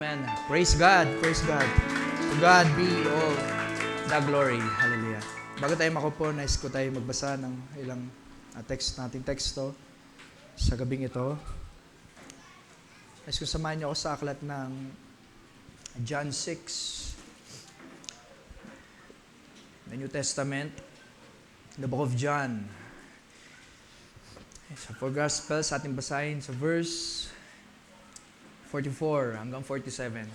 Amen. Praise God. Praise God. To God be all the glory. Hallelujah. Bago tayo makupo, nais ko tayo magbasa ng ilang nating teksto sa gabing ito. Nais ko samahan niyo ako sa aklat ng John 6, the New Testament, the book of John. Sa four Gospels, ating basahin sa verse 44 hanggang 47.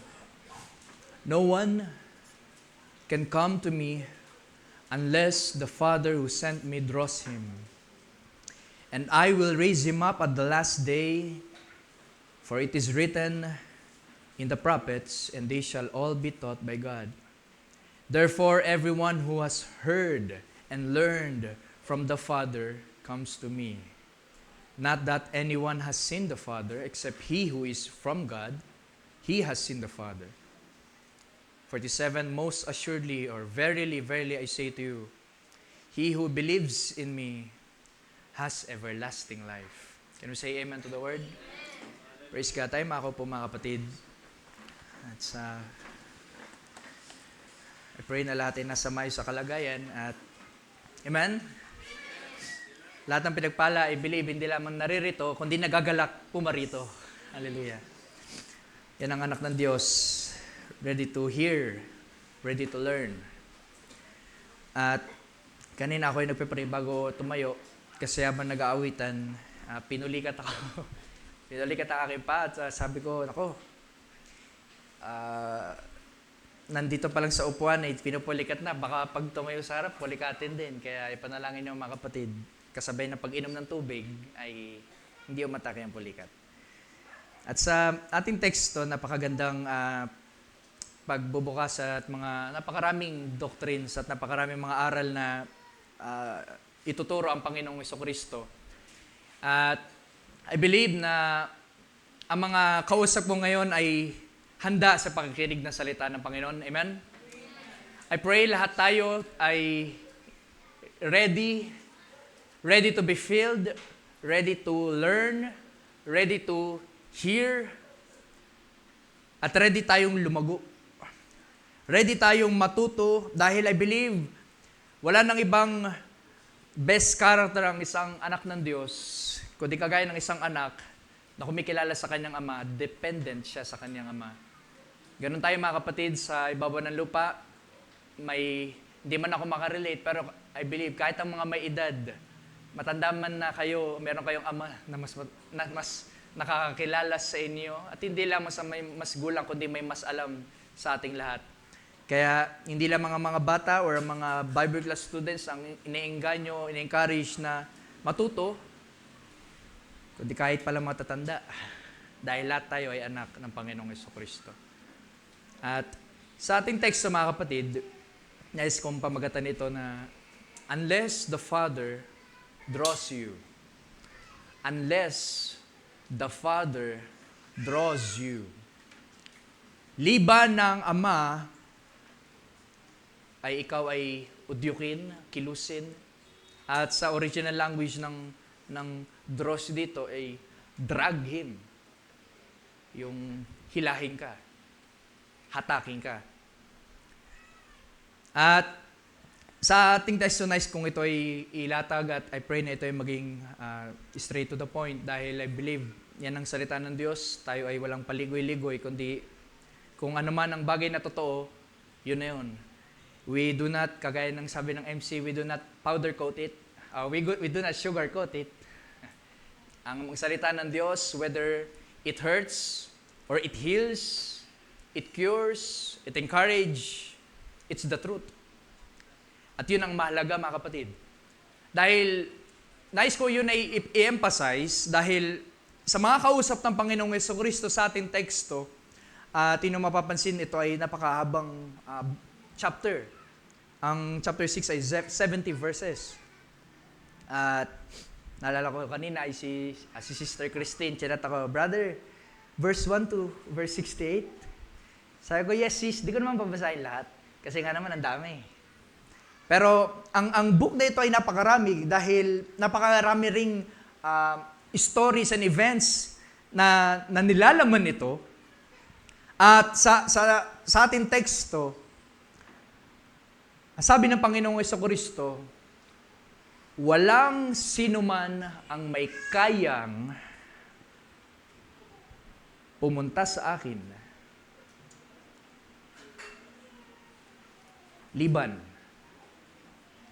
No one can come to me unless the Father who sent me draws him. And I will raise him up at the last day, for it is written in the prophets, and they shall all be taught by God. Therefore, everyone who has heard and learned from the Father comes to me. Not that anyone has seen the Father, except he who is from God, he has seen the Father. 47, most assuredly, or verily, verily, I say to you, he who believes in me has everlasting life. Can we say amen to the word? Amen. Praise God. Tayo ako po mga kapatid. At I pray na lahat ay nasa maayos sa kalagayan. At amen? Lahat ng pinagpala, I believe, hindi lamang naririto, kundi nagagalak pumarito. Hallelujah. Yan ang anak ng Diyos, ready to hear, ready to learn. At kanina ako ay nagpe-pray bago tumayo, kasi habang nag-aawitan, pinulikat ako. Pinulikat ang aking pa, at sabi ko, nandito pa lang sa upuan, pinupulikat na, baka pag tumayo sa harap, pulikatin din. Kaya ipanalangin niyo mga kapatid, kasabay na pag-inom ng tubig ay hindi umatake ang pulikat. At sa ating teksto, napakagandang pagbubukas at mga napakaraming doctrines at napakaraming mga aral na ituturo ang Panginoong Jesucristo. At I believe na ang mga kausap mo ngayon ay handa sa pakikinig ng salita ng Panginoon. Amen? I pray lahat tayo ay ready to be filled, ready to learn, ready to hear, at ready tayong lumago. Ready tayong matuto dahil I believe wala nang ibang best character ang isang anak ng Diyos, kundi kagaya ng isang anak na kumikilala sa kanyang ama, dependent siya sa kanyang ama. Ganun tayo mga kapatid sa ibabaw ng lupa, hindi man ako makarelate, pero I believe kahit ang mga may edad, matanda man na kayo, meron kayong ama na mas nakakakilala sa inyo. At hindi lang may mas gulang, kundi may mas alam sa ating lahat. Kaya hindi lang mga bata or mga Bible class students ang ine-engganyo, ine-encourage na matuto, kundi kahit pala matatanda. Dahil lahat tayo ay anak ng Panginoong Jesucristo. At sa ating teksto mga kapatid, nais kong pamagatan ito na unless the Father draws you. Unless the Father draws you. Liban ng Ama ay ikaw ay udyukin, kilusin. At sa original language ng draws dito ay drag him. Yung hilahin ka. Hatakin ka. At sa ating teksto, nice kung ito ay ilatag at I pray na ito ay maging straight to the point dahil I believe yan ang salita ng Diyos. Tayo ay walang paligoy-ligoy, kundi kung ano man ang bagay na totoo, yun na yun. We do not, kagaya ng sabi ng MC, we do not powder coat it. We do not sugar coat it. Ang salita ng Diyos, whether it hurts or it heals, it cures, it encourages, it's the truth. At yun ang mahalaga mga kapatid. Dahil, nais ko yun ay i-emphasize dahil sa mga kausap ng Panginoong Jesucristo sa ating teksto, tino mapapansin ito ay napakahabang chapter. Ang chapter 6 ay 70 verses. At naalala ko kanina ay si Sister Christine, chinat ako, brother, verse 1 to verse 68. Sabi ko, yes sis, di ko naman babasahin lahat. Kasi nga naman ang dami. Pero ang book na ito ay napakarami dahil napakarami ring stories and events na nilalaman nito. At sa ating teksto, sabi ng Panginoong Jesucristo, walang sinuman ang may kayang pumunta sa akin liban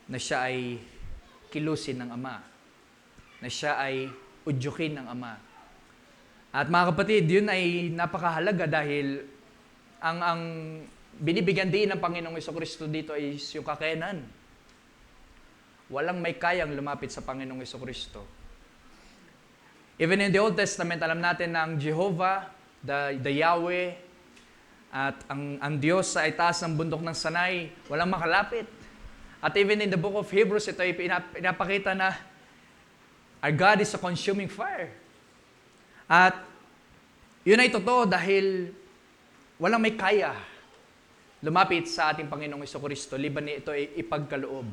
na siya ay kilusin ng Ama, na siya ay udyukin ng Ama. At mga kapatid, yun ay napakahalaga dahil ang binibigyan din ng Panginoong Jesucristo dito ay yung kakayanan. Walang may kayang lumapit sa Panginoong Jesucristo. Even in the Old Testament, alam natin na ang Jehovah, the Yahweh, at ang Diyos sa itaas ng bundok ng Sanay, walang makalapit. At even in the book of Hebrews, ito ay pinapakita na our God is a consuming fire. At yun ay totoo dahil walang may kaya lumapit sa ating Panginoong Jesucristo, liban ito ay ipagkaloob.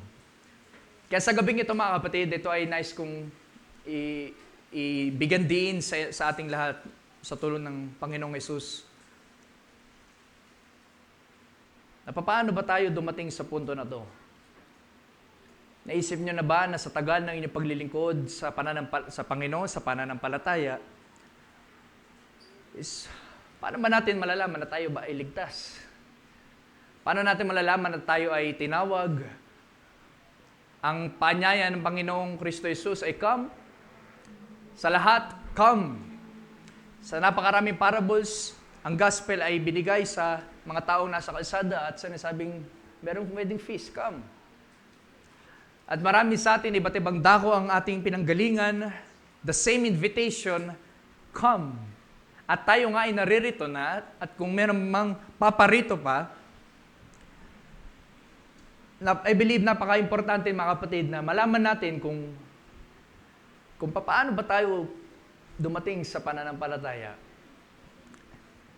Kaya sa gabing ito mga kapatid, ito ay nice kong ibigyan din sa ating lahat sa tulong ng Panginoong Yesus. Paano ba tayo dumating sa punto na to? Naisip nyo na ba na sa tagal ng inyong paglilingkod sa Panginoon, sa pananampalataya, paano ba natin malalaman na tayo ba ay ligtas? Paano natin malalaman na tayo ay tinawag? Ang paanyaya ng Panginoong Kristo Jesus ay come. Sa lahat, come. Sa napakaraming parables, ang gospel ay binigay sa mga taong nasa kalsada at sinasabing, merong wedding feast, come. At marami sa atin, iba't ibang dako ang ating pinanggalingan, the same invitation, come. At tayo nga ay naririto na, at kung meron mang paparito pa, I believe napaka-importante mga kapatid na malaman natin kung paano ba tayo dumating sa pananampalataya.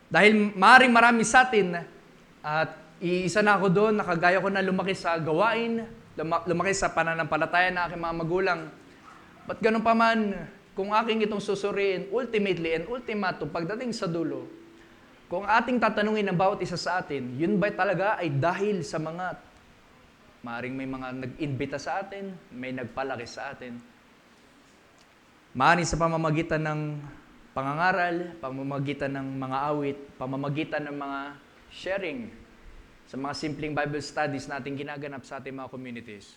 Dahil maaaring marami sa atin, at iisa na ako doon, nakagaya ko na lumaki sa gawain, lumaki sa pananampalataya na aking mga magulang. Ba't ganun pa man, kung aking itong susuriin, ultimately and ultimatum, pagdating sa dulo, kung ating tatanungin ng bawat isa sa atin, yun ba talaga ay dahil sa mga, maaaring may mga nag-imbita sa atin, may nagpalaki sa atin. Maaaring sa pamamagitan ng pangangaral, pamamagitan ng mga awit, pamamagitan ng mga sharing, sa mga simpleng Bible studies natin ginaganap sa ating mga communities.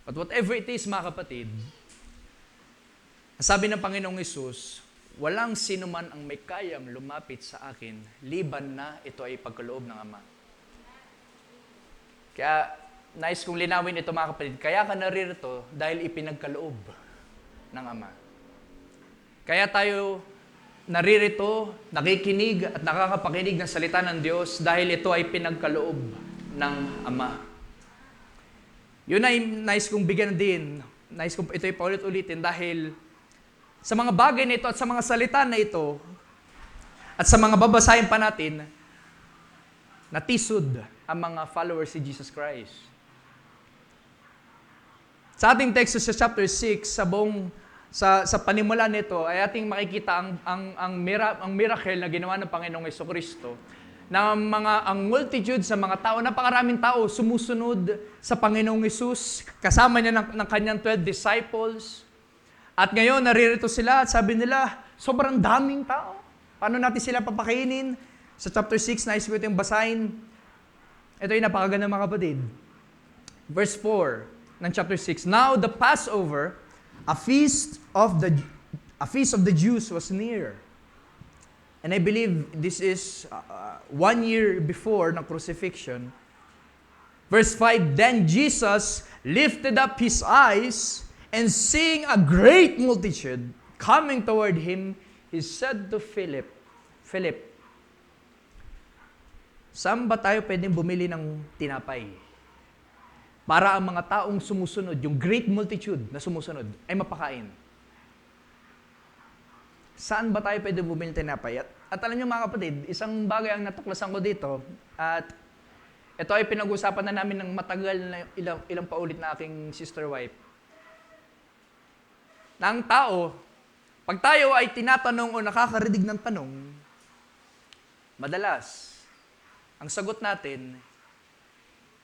But whatever it is, mga kapatid, sabi ng Panginoong Hesus, walang sino man ang may kayang lumapit sa akin, liban na ito ay pagkaloob ng Ama. Kaya, nice kong linawin ito mga kapatid, kaya ka naririto dahil ipinagkaloob ng Ama. Kaya tayo naririto, nakikinig at nakakapakinig ng salita ng Diyos dahil ito ay pinagkaloob ng Ama. Yun ay nice kong bigyan din, nice kong ito ay paulit-ulitin dahil sa mga bagay na ito at sa mga salita na ito at sa mga babasahin pa natin, natisod ang mga followers si Jesus Christ. Sa ating text sa chapter 6, sa panimula nito ay ating makikita ang miracle na ginawa ng Panginoong Jesucristo na ang multitude sa mga tao, napakaraming tao sumusunod sa Panginoong Hesus, kasama niya ng kanyang 12 disciples. At ngayon, naririto sila at sabi nila, sobrang daming tao. Paano natin sila papakainin? Sa chapter 6, nais ko itong basahin. Ito ay napakaganda mga kapatid. Verse 4 ng chapter 6. Now the Passover, a feast of the Jews was near. And I believe this is 1 year before ng crucifixion. Verse 5, Then Jesus lifted up his eyes and seeing a great multitude coming toward him, he said to Philip, saan ba tayo pwedeng bumili ng tinapay? Para ang mga taong sumusunod, yung great multitude na sumusunod, ay mapakain. Saan ba tayo pwedeng bumili ng tinapay? At alam niyo mga kapatid, isang bagay ang natuklasan ko dito, at ito ay pinag-usapan na namin ng matagal na ilang paulit na aking sister wife. Na ang tao, pag tayo ay tinatanong o nakakarinig ng tanong, madalas, ang sagot natin,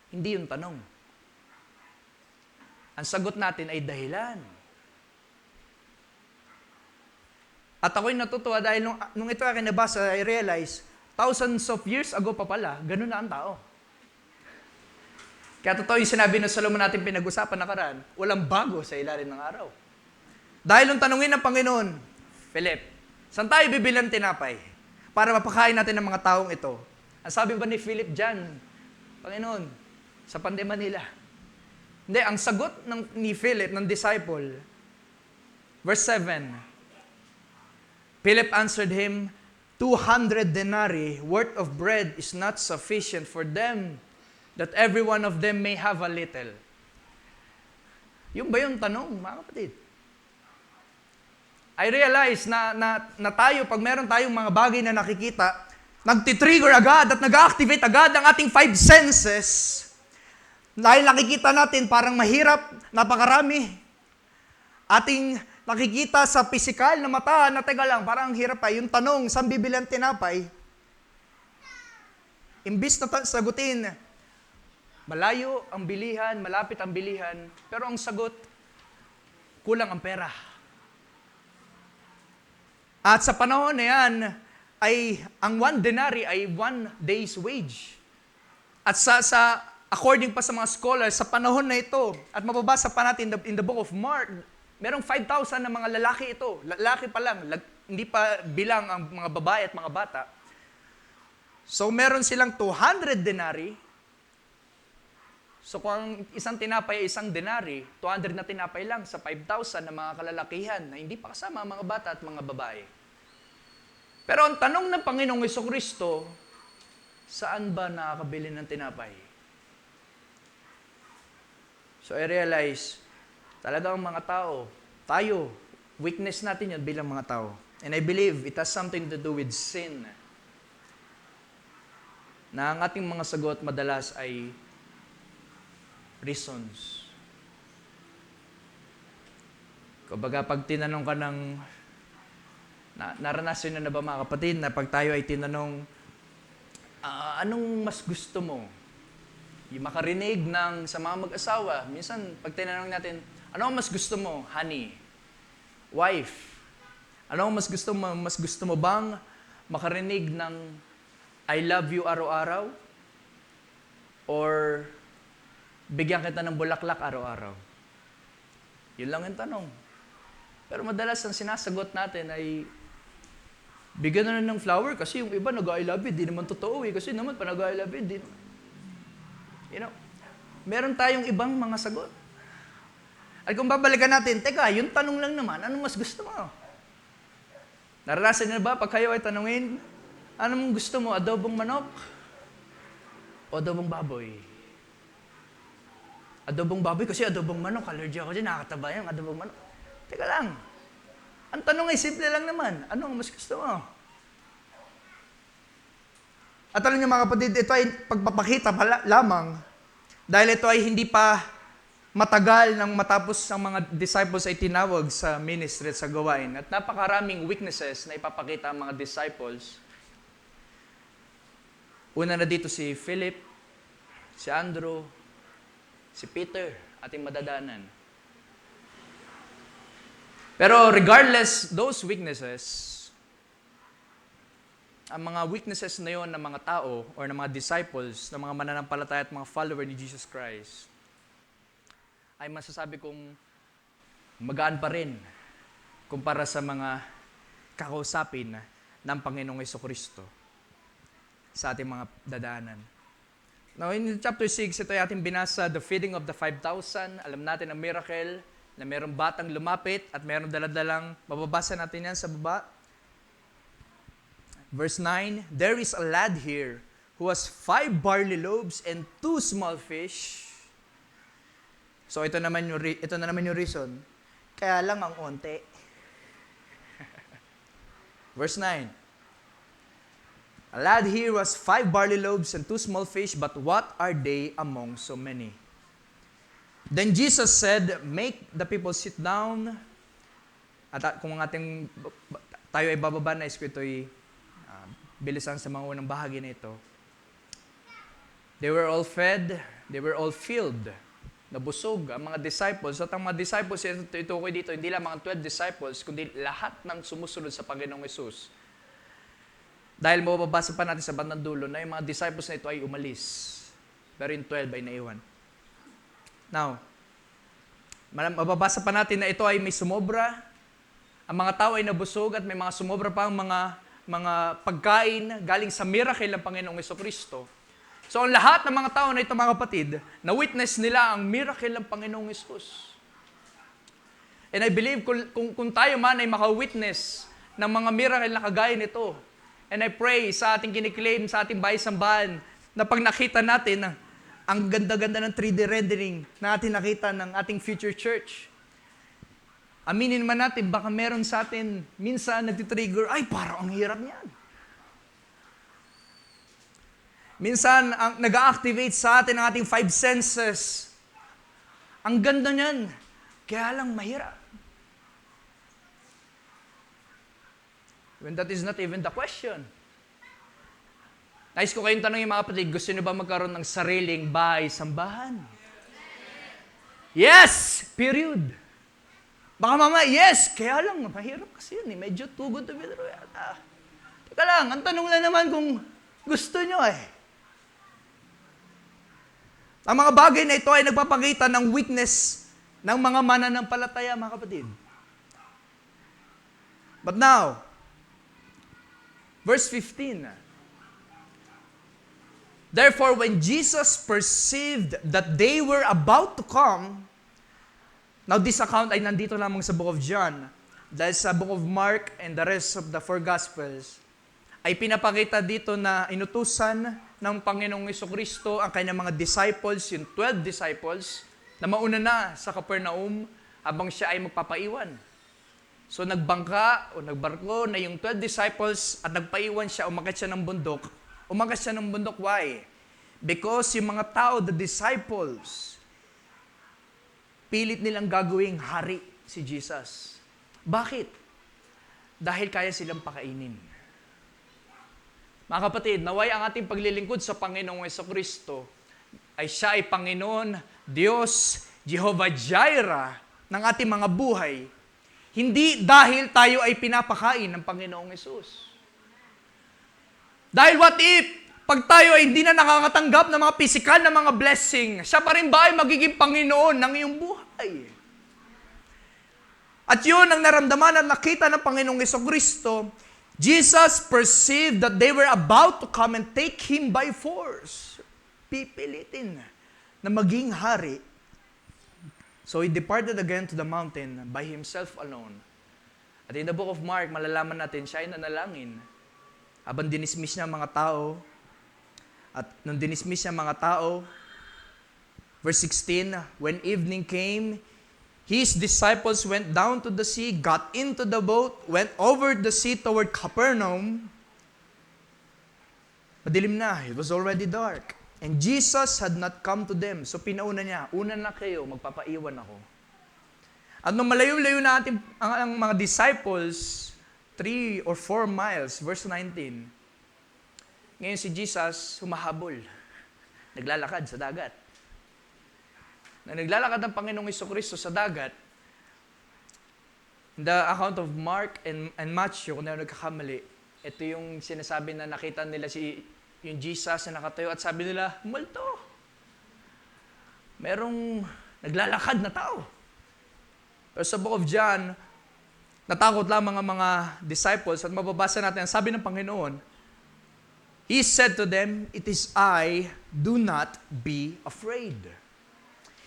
hindi yung tanong. Ang sagot natin ay dahilan. At ako'y natutuwa dahil nung ito akin nabasa, I realize, thousands of years ago pa pala, ganun na ang tao. Kaya totoo yung sinabi ng Solomon natin pinag-usapan nakaraan, walang bago sa ilalim ng araw. Dahil nung tanungin ng Panginoon, Philip, saan tayo bibili ng tinapay para mapakain natin ng mga taong ito? Ang sabi ba ni Philip dyan, Panginoon, sa pandemya nila. Hindi, ang sagot ni Philip, ng disciple, verse 7, Philip answered him, 200 denarii worth of bread is not sufficient for them, that every one of them may have a little. Yung ba yung tanong, mga kapatid? I realize na tayo, pag meron tayong mga bagay na nakikita, nagtitrigger agad at nag-activate agad ang ating 5 senses. Dahil nakikita natin parang mahirap, napakarami. Ating nakikita sa pisikal na mata na teka lang, parang hirap pa. Yung tanong, saan bibili ang tinapay? Imbis na sagutin, malayo ang bilihan, malapit ang bilihan, pero ang sagot, kulang ang pera. At sa panahon na yan, ay ang 1 denarii ay 1 day's wage. At according pa sa mga scholars, sa panahon na ito, at mababasa pa natin in the book of Mark, merong 5,000 na mga lalaki ito. Lalaki pa lang, hindi pa bilang ang mga babae at mga bata. So meron silang 200 denarii. So kung ang isang tinapay ay 1 denarii, 200 na tinapay lang sa 5,000 na mga kalalakihan na hindi pa kasama ang mga bata at mga babae. Pero ang tanong ng Panginoong Jesucristo, saan ba nakakabili ng tinapay? So I realize, talagang mga tao, tayo, weakness natin yun bilang mga tao. And I believe it has something to do with sin. Na ang ating mga sagot madalas ay reasons. Kumbaga, pag tinanong ka ng, naranasan na ba mga kapatid, na pag tayo ay tinanong, anong mas gusto mo? Yung makarinig sa mga mag-asawa. Minsan, pag tinanong natin, ano mas gusto mo, honey? Wife? Ano mas gusto mo? Mas gusto mo bang makarinig ng I love you araw-araw? Or bigyan kita ng bulaklak araw-araw? Yun lang yung tanong. Pero madalas ang sinasagot natin ay bigyan na ng flower kasi yung iba nag-I love you, di naman totoo eh. Kasi naman pa nag-I love you, di naman. You know, meron tayong ibang mga sagot. At kung babalikan natin, teka, yung tanong lang naman, anong mas gusto mo? Naranasan niyo ba pag kayo ay tanungin, anong gusto mo, adobong manok o adobong baboy? Adobong baboy kasi adobong manok, allergy ako dyan, nakakataba yung adobong manok. Teka lang, ang tanong ay simple lang naman, anong mas gusto mo? At alam niyo mga kapatid, ito ay pagpapakita lamang dahil ito ay hindi pa matagal nang matapos ang mga disciples ay tinawag sa ministry at sa gawain. At napakaraming weaknesses na ipapakita ang mga disciples. Una na dito si Philip, si Andrew, si Peter, ating madadaanan. Pero regardless those weaknesses, ang mga weaknesses na yon ng mga tao or ng mga disciples, ng mga mananampalataya at mga follower ni Jesus Christ, ay masasabi kong magaan pa rin kumpara sa mga kakausapin ng Panginoong Jesucristo sa ating mga dadaanan. Now, in chapter 6, ito ay ating binasa, the feeding of the 5,000. Alam natin ang miracle na mayroong batang lumapit at mayroong daladalang, mababasa natin yan sa baba. Verse 9, there is a lad here who has 5 barley loaves and 2 small fish. So ito na naman yung reason. Kaya lang ang onte. Verse 9. A lad here was 5 barley loaves and 2 small fish, but what are they among so many? Then Jesus said, make the people sit down. At kung tayo ay bababa na, ito'y bilisan sa mga unang bahagi na ito. They were all fed, they were all filled. Nabusog ang mga disciples. At ang mga disciples, ito ko dito, hindi lang mga 12 disciples, kundi lahat ng sumusunod sa Panginoong Hesus. Dahil mababasa pa natin sa bandang dulo na yung mga disciples na ito ay umalis. Pero yung 12 ay naiwan. Now, mababasa pa natin na ito ay may sumobra. Ang mga tao ay nabusog at may mga sumobra pa ang mga pagkain galing sa miracle ng Panginoong Jesucristo. So, ang lahat ng mga tao na ito, mga kapatid, na-witness nila ang miracle ng Panginoong Jesus. And I believe kung tayo man ay maka-witness ng mga miracle na kagaya nito, and I pray sa ating kiniklaim, sa ating bahay-sambahan, na pag nakita natin ang ganda-ganda ng 3D rendering na ating nakita ng ating future church, aminin man natin, baka meron sa atin, minsan nagtitrigger, ay parang ang hirap niyan. Minsan, nag-activate sa atin ang ating 5 senses. Ang ganda niyan, kaya lang mahirap. When that is not even the question. Nais ko kayong tanongin mga kapatid, gusto niyo ba magkaroon ng sariling bahay-sambahan? Yes! Period. Baka mama, yes! Kaya lang, mahirap kasi yun. Medyo too good to be true yata. Teka lang, ang tanong lang naman kung gusto niyo eh. Ang mga bagay na ito ay nagpapakita ng witness ng mga mananampalataya, mga kapatid. But now, verse 15. Therefore, when Jesus perceived that they were about to come, now this account ay nandito lamang sa Book of John, dahil sa Book of Mark and the rest of the 4 Gospels, ay pinapakita dito na inutusan ng Panginoong Jesucristo ang kanyang mga disciples, yung 12 disciples, na mauna na sa Capernaum habang siya ay magpapaiwan. So nagbangka o nagbarko na yung 12 disciples at nagpaiwan siya, umakyat siya ng bundok. Umakyat siya ng bundok, why? Because yung mga tao, the disciples, pilit nilang gagawing hari si Jesus. Bakit? Dahil kaya silang pakainin. Mga kapatid, naway ang ating paglilingkod sa Panginoong Jesucristo ay siya ay Panginoon, Diyos, Jehovah Jireh ng ating mga buhay. Hindi dahil tayo ay pinapakain ng Panginoong Hesus. Dahil what if, pag tayo ay hindi na nakakatanggap ng mga pisikal na mga blessing, siya pa rin ba ay magiging Panginoon ng iyong buhay? At yun ang naramdaman at nakita ng Panginoong Jesucristo. Jesus perceived that they were about to come and take him by force. Pipilitin na maging hari. So he departed again to the mountain by himself alone. At in the book of Mark, malalaman natin siya ay nanalangin. Habang dinismiss niya ang mga tao, at nung dinismiss niya ang mga tao, verse 16, when evening came, his disciples went down to the sea, got into the boat, went over the sea toward Capernaum. Madilim na, it was already dark. And Jesus had not come to them. So pinauna niya, una na kayo, magpapaiwan ako. At nung malayo-layo na ang mga disciples, 3 or 4 miles, verse 19, ngayon si Jesus humahabol, naglalakad sa dagat. Na naglalakad ang Panginoong Jesucristo sa dagat, in the account of Mark and Matthew, kung na nagkakamali, ito yung sinasabi na nakita nila yung Jesus na nakatayo at sabi nila, multo. Merong naglalakad na tao. Pero sa Book of John, natakot lamang ang mga disciples at mababasa natin, ang sabi ng Panginoon, He said to them, "It is I, do not be afraid."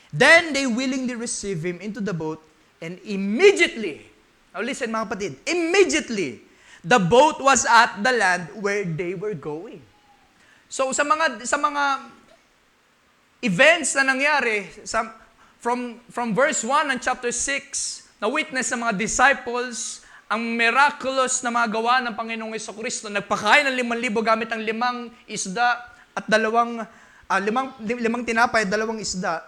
Then they willingly received him into the boat, and immediately, now listen mga kapatid, immediately, the boat was at the land where they were going. So sa mga events na nangyari, from verse 1 ng chapter 6, na witness ng mga disciples, ang miraculous na mga gawa ng Panginoong Jesucristo, nagpakain ng 5,000 gamit ang 5 isda at 5 tinapay at 2 isda.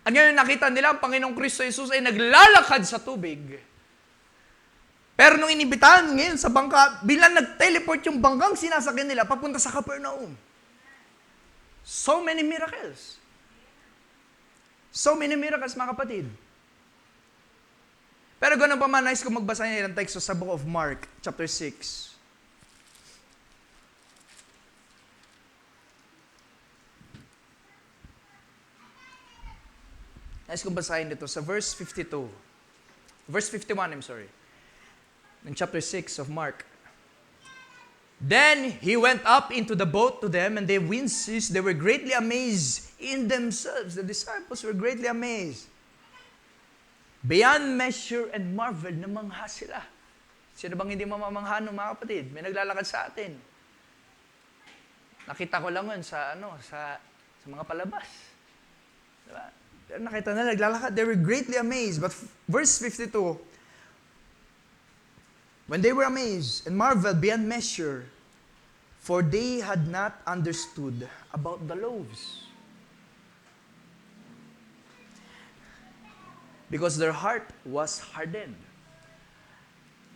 At ngayon nakita nila ang Panginoong Kristo Jesus ay naglalakad sa tubig. Pero nung inibitahan ngayon sa bangka, bilang nag-teleport yung bangkang sinasakyan nila papunta sa Capernaum. So many miracles. So many miracles, mga kapatid. Pero ganun pa man, nais ko magbasa niya ng teksto sa book of Mark, chapter 6. Nais kong basahin dito sa verse 52. Verse 51, I'm sorry. In chapter 6 of Mark. Then he went up into the boat to them, and the wind ceased. They were greatly amazed in themselves. The disciples were greatly amazed. Beyond measure and marvel, namangha sila. Sino bang hindi mamamangha nung mga kapatid? May naglalakad sa atin. Nakita ko lang yun sa mga palabas. Diba? Pero nakita na naglalakad. They were greatly amazed. But verse 52, when they were amazed and marveled beyond measure, for they had not understood about the loaves. Because their heart was hardened.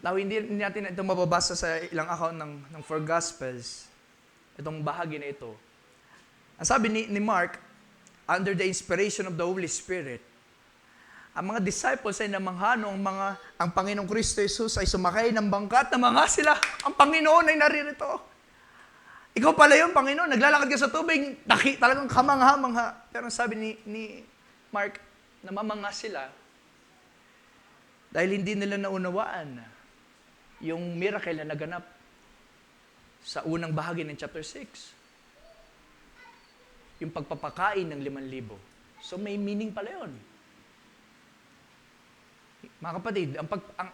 Now, hindi natin ito mababasa sa ilang account ng Four Gospels, itong bahagi na ito. Ang sabi ni Mark, under the inspiration of the Holy Spirit, ang mga disciples ay namangha nung ang Panginoong Kristo Jesus ay sumakay ng bangka at namangha sila. Ang Panginoon ay naririto. Ikaw pala yung Panginoon, naglalakad ka sa tubig, talagang kamangha-mangha. Pero sabi ni Mark, namamangha sila dahil hindi nila naunawaan yung miracle na naganap sa unang bahagi ng chapter 6. Yung pagpapakain ng 5,000. So may meaning pala yun. Mga kapatid,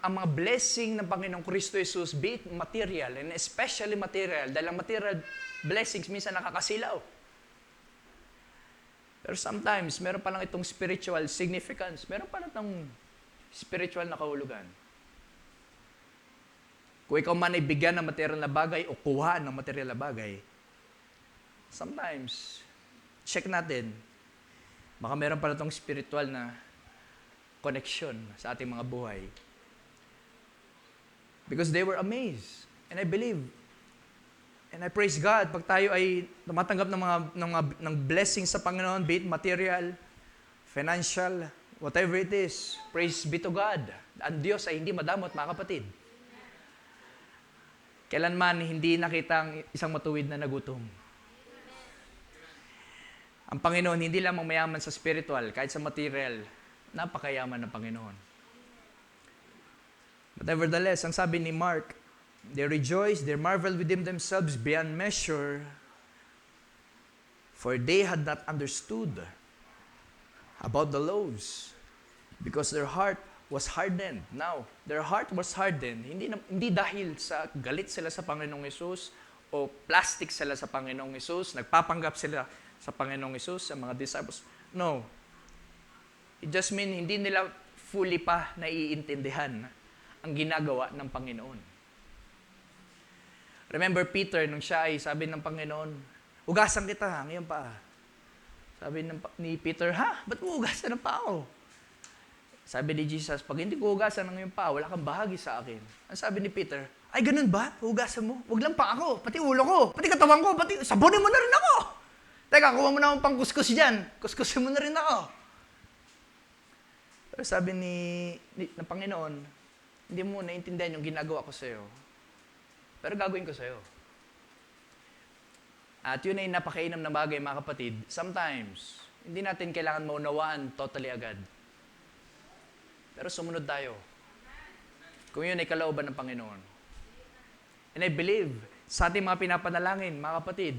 ang mga blessing ng Panginoong Kristo Jesus, be it material, and especially material, dahil ang material blessings minsan nakakasilaw. Pero sometimes, meron palang itong spiritual significance. Meron palang itong spiritual na kahulugan. Kung ikaw man ay bigyan ng material na bagay o kuha ng material na bagay, sometimes, check natin, baka meron pala itong spiritual na connection sa ating mga buhay. Because they were amazed. And I believe, and I praise God, pag tayo ay tumatanggap ng blessing sa Panginoon, be it material, financial, whatever it is, praise be to God. Ang Diyos ay hindi madamot, mga kapatid. Kailanman hindi nakita ang isang matuwid na nagutom. Ang Panginoon hindi lamang mayaman sa spiritual, kahit sa material, napakayaman ng Panginoon. But nevertheless, ang sabi ni Mark, they rejoiced, they marveled within themselves beyond measure, for they had not understood about the loaves, because their heart was hardened. Now, their heart was hardened, hindi dahil sa galit sila sa Panginoong Hesus, o plastic sila sa Panginoong Hesus, nagpapanggap sila sa Panginoong Hesus, sa mga disciples. No. It just means hindi nila fully pa naiintindihan ang ginagawa ng Panginoon. Remember Peter, nung siya ay sabi ng Panginoon, hugasan kita ngayon pa. Sabi ni Peter, ha? Ba't mo hugasan ng paa? Sabi ni Jesus, pag hindi ko hugasan ng iyong paa, wala kang bahagi sa akin. Ang sabi ni Peter, ay ganun ba? Hugasan mo? Huwag lang paa ko, pati ulo ko, pati katawan ko, pati sabunin mo na rin ako. Teka, kuha mo na akong pangkuskus dyan. Kuskusin mo na rin ako. Pero sabi ng Panginoon, hindi mo naintindihan yung ginagawa ko sa'yo. Pero gagawin ko sa'yo. At yun ay napakainam na bagay, mga kapatid. Sometimes, hindi natin kailangan maunawaan totally agad. Pero sumunod tayo. Kung yun ay kalooban ng Panginoon. And I believe, sa ating mga pinapanalangin, mga kapatid,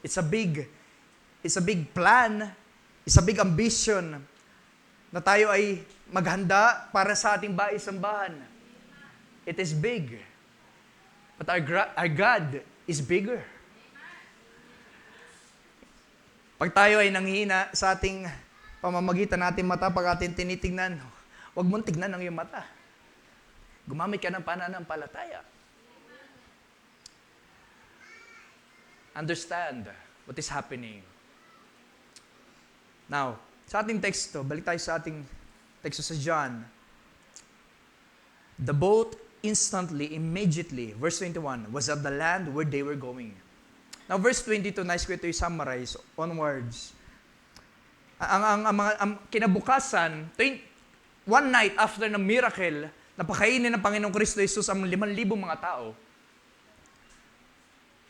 it's a big plan, it's a big ambition na tayo ay maghanda para sa ating sambahan. It is big. But our God is bigger. Pag tayo ay nanghihina sa ating pamamagitan natin mata, pag ating tinitingnan, huwag mong tignan ang iyong mata. Gumamit ka ng pananampalataya. Understand what is happening. Now, sa ating teksto, balik tayo sa ating teksto sa John. The boat instantly, immediately, verse 21, was at the land where they were going. Now, verse 22, nice ko ito i-summarize onwards. Kinabukasan, one night after ng miracle, napakainin ng Panginoong Kristo Jesus ang 5,000 mga tao.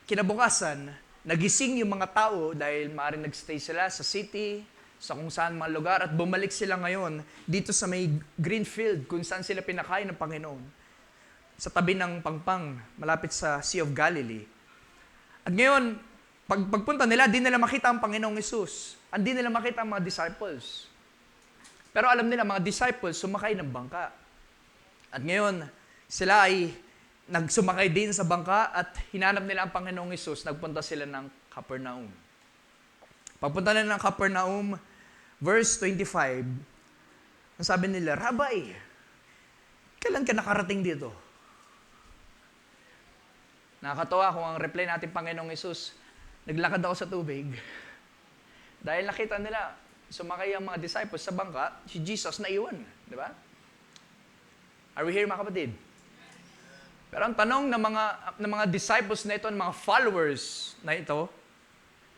Kinabukasan, nagising yung mga tao dahil maaaring nagstay sila sa city, sa kung saan mga lugar, at bumalik sila ngayon dito sa may green field kung saan sila pinakain ng Panginoon. Sa tabi ng Pangpang, malapit sa Sea of Galilee. At ngayon, pagpunta nila, di nila makita ang Panginoong Jesus. Hindi nila makita ang mga disciples. Pero alam nila, mga disciples, sumakay ng bangka. At ngayon, sila ay nagsumakay din sa bangka at hinanap nila ang Panginoong Jesus. Nagpunta sila ng Capernaum. Pagpunta nila ng Capernaum, verse 25, ang sabi nila, Rabbi, kailan ka nakarating dito? Nakakatawa kung ang reply natin Panginoong Jesus, naglakad ako sa tubig. Dahil nakita nila, sumakay ang mga disciples sa bangka, si Jesus naiwan. Di ba? Are we here, mga kapatid? Pero ang tanong ng mga disciples na ito, ng mga followers na ito,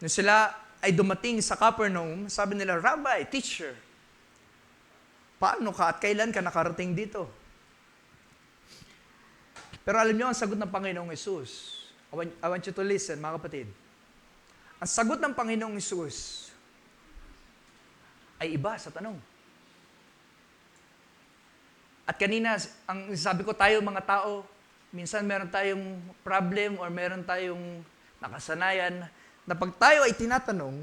nung sila ay dumating sa Capernaum, sabi nila, Rabbi, teacher, paano ka at kailan ka nakarating dito? Pero alam niyo, ang sagot ng Panginoong Jesus, I want you to listen, mga kapatid. Ang sagot ng Panginoong Jesus ay iba sa tanong. At kanina, ang sabi ko tayo mga tao, minsan meron tayong problem or meron tayong nakasanayan na pag tayo ay tinatanong,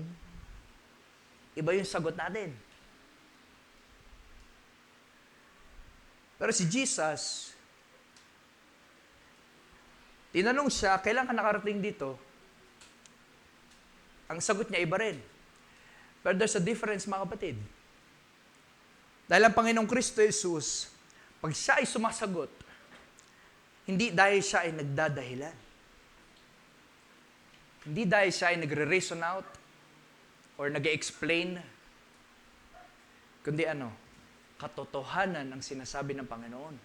iba yung sagot natin. Pero si Jesus, tinanong siya, kailan ka nakarating dito? Ang sagot niya iba rin. Pero there's a difference, mga kapatid. Dahil ang Panginoong Kristo Jesus, pag siya ay sumasagot, hindi dahil siya ay nagdadahilan. Hindi dahil siya ay nagre-reason out or nag-explain, kundi katotohanan ang sinasabi ng Panginoon.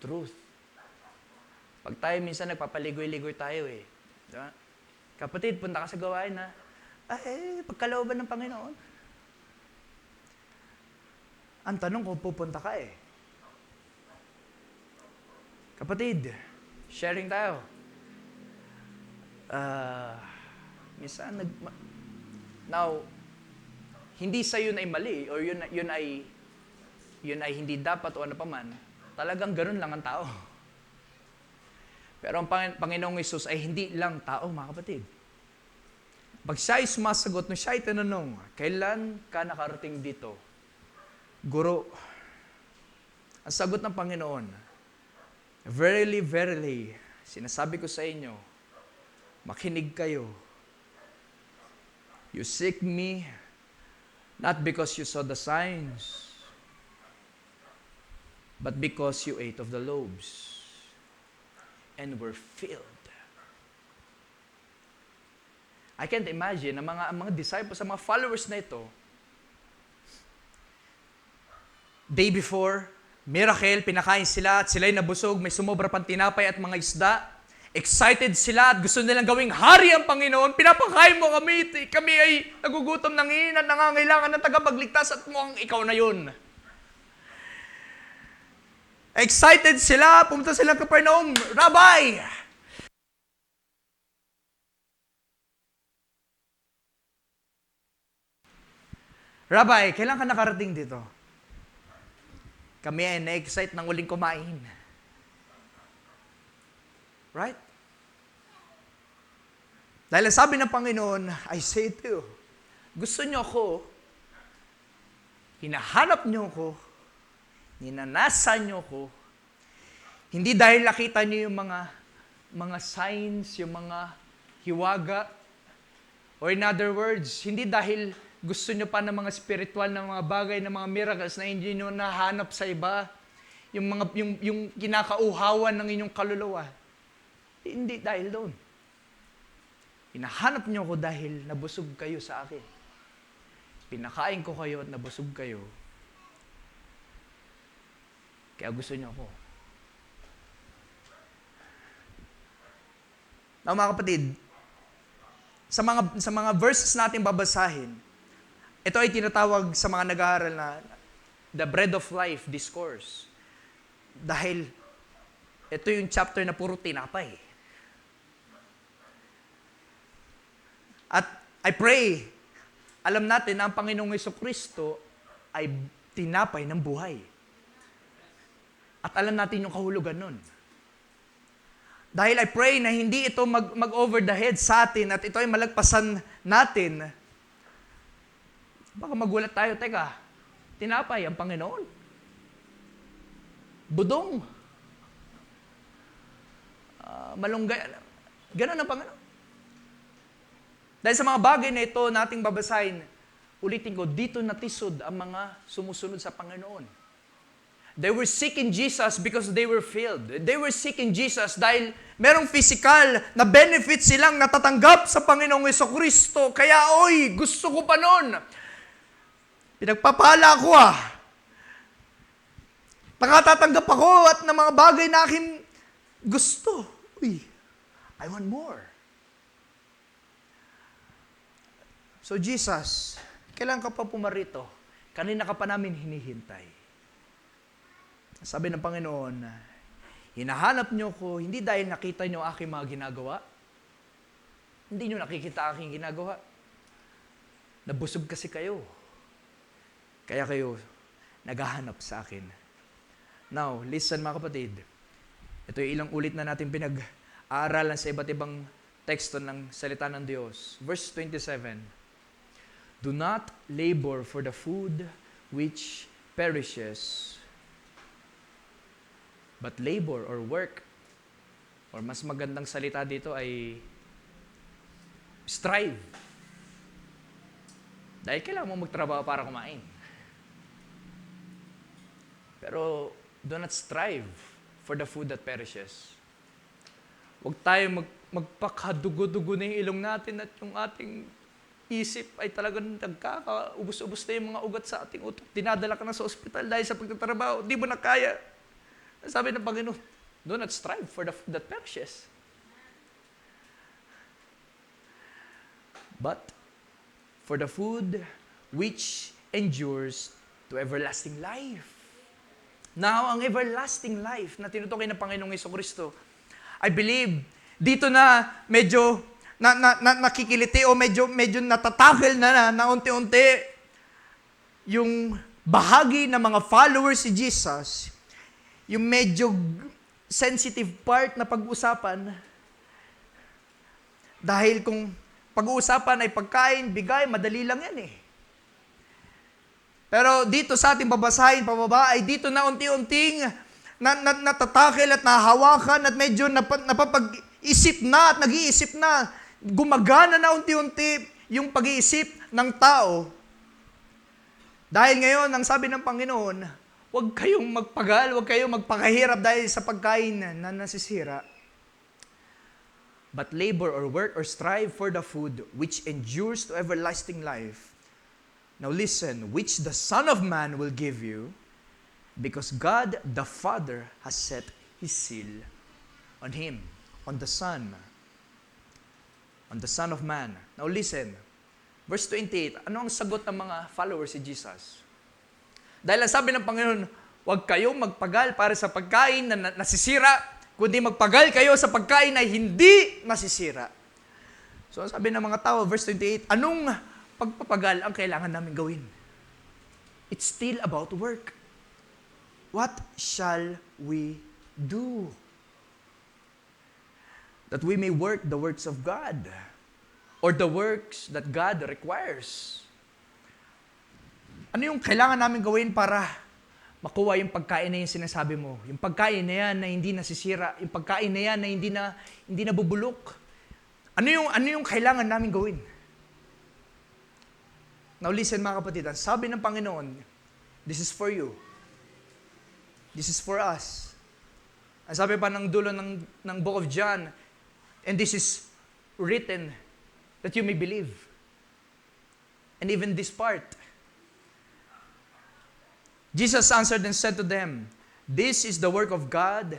Truth. Pag tayo minsan nagpapaligoy-ligoy tayo Diba? Kapatid, punta ka sa gawain na, pagkalooban ng Panginoon. Ang tanong kung pupunta ka Kapatid, sharing tayo. Minsan, now, hindi sa yun ay mali, or yun ay hindi dapat o ano pa man, talagang ganun lang ang tao. Pero ang Panginoong Hesus ay hindi lang tao, mga kapatid. Pag siya ay sumasagot, nung siya ay tinanong, kailan ka nakarating dito? Guro, ang sagot ng Panginoon, verily, verily, sinasabi ko sa inyo, makinig kayo. You seek me, not because you saw the signs, but because you ate of the loaves and were filled. I can't imagine ang mga disciples, ang mga followers na ito, day before, miracle, pinakain sila at sila'y nabusog, may sumobra pang tinapay at mga isda. Excited sila at gusto nilang gawing hari ang Panginoon. Pinapakain mo kami. Kami ay nagugutom ng hina at nangangailangan ng tagapagligtas at mukhang ikaw na yun. Excited sila, pumunta sila sa Capernaum, Rabbi! Rabbi, kailan ka nakarating dito? Kami ay na-excite ng uling kumain. Right? Dahil sabi ng Panginoon, I say to you, gusto niyo ako, hinahanap niyo ako, ninanasan niyo ako, hindi dahil nakita niyo yung mga signs, yung mga hiwaga, or in other words, hindi dahil gusto niyo pa ng mga spiritual na mga bagay, ng mga miracles na hindi niyo nahanap sa iba, yung kinakauhawan ng inyong kaluluwa. Hindi dahil doon. Hinahanap niyo ako dahil nabusog kayo sa akin. Pinakain ko kayo at nabusog kayo. Kaya gusto niyo ako. Now, mga kapatid, sa mga verses natin babasahin, ito ay tinatawag sa mga nag-aaral na the bread of life discourse. Dahil ito yung chapter na puro tinapay. At I pray, alam natin na ang Panginoong Jesucristo ay tinapay ng buhay. At alam natin yung kahulugan nun. Dahil I pray na hindi ito mag-over the head sa atin at ito ay malagpasan natin. Baka magulat tayo, teka, tinapay ang Panginoon. Budong. Malunggay. Ganun ang Panginoon. Dahil sa mga bagay na ito nating babasahin, ulitin ko, dito natisod ang mga sumusunod sa Panginoon. They were seeking Jesus because they were filled. They were seeking Jesus dahil merong physical na benefit silang natatanggap sa Panginoong Jesucristo. Kaya, gusto ko pa nun. Pinagpapala ako Nakatatanggap ako at ng mga bagay na aking gusto. I want more. So Jesus, kailan ka pa pumarito? Kanina ka pa namin hinihintay. Sabi ng Panginoon, hinahanap niyo ko, hindi dahil nakita niyo aking mga ginagawa. Hindi niyo nakikita aking ginagawa. Nabusog kasi kayo. Kaya kayo naghahanap sa akin. Now, listen mga kapatid. Ito yung ilang ulit na natin pinag-aaralan sa iba't ibang teksto ng salita ng Diyos. Verse 27. Do not labor for the food which perishes, but labor or work, or mas magandang salita dito ay strive. Dahil kailangan mo magtrabaho para kumain. Pero do not strive for the food that perishes. Huwag tayo magpakadugo-dugo na yung ilong natin at yung ating isip ay talagang nagkakaubos-ubos na yung mga ugat sa ating utak. Dinadala ka na sa ospital dahil sa pagtatrabaho. Di mo na kaya. Sabi ng Panginoon, do not strive for the food that perishes. But for the food which endures to everlasting life. Now, ang everlasting life na tinutukoy ng Panginoong Jesucristo, I believe, dito na medyo nakikiliti o medyo natatakil na unti-unti yung bahagi ng mga followers si Jesus, yung medyo sensitive part na pag-usapan. Dahil kung pag-uusapan ay pagkain, bigay, madali lang yan Pero dito sa ating babasahin, pababa, ay dito na unti-unting natatakil at nahahawakan at medyo napapag-isip na at nag-iisip na, gumagana na unti-unti yung pag-iisip ng tao. Dahil ngayon, ang sabi ng Panginoon, huwag kayong magpagal, huwag kayong magpakahirap dahil sa pagkain na nasisira. But labor or work or strive for the food which endures to everlasting life. Now listen, which the Son of Man will give you, because God the Father has set His seal on Him, on the Son of Man. Now listen, verse 28, ano ang sagot ng mga followers si Jesus? Dahil ang sabi ng Panginoon, huwag kayong magpagal para sa pagkain na nasisira, kundi magpagal kayo sa pagkain na hindi nasisira. So ang sabi ng mga tao, verse 28, anong pagpapagal ang kailangan namin gawin? It's still about work. What shall we do? That we may work the works of God, or the works that God requires. Ano yung kailangan namin gawin para makuha yung pagkain na yung sinasabi mo? Yung pagkain na yan na hindi nasisira, yung pagkain na yan na hindi nabubulok. Ano yung kailangan namin gawin? Now listen mga kapatid, ang sabi ng Panginoon, this is for you. This is for us. Ang sabi pa ng dulo ng Book of John, and this is written that you may believe. And even this part, Jesus answered and said to them, This is the work of God,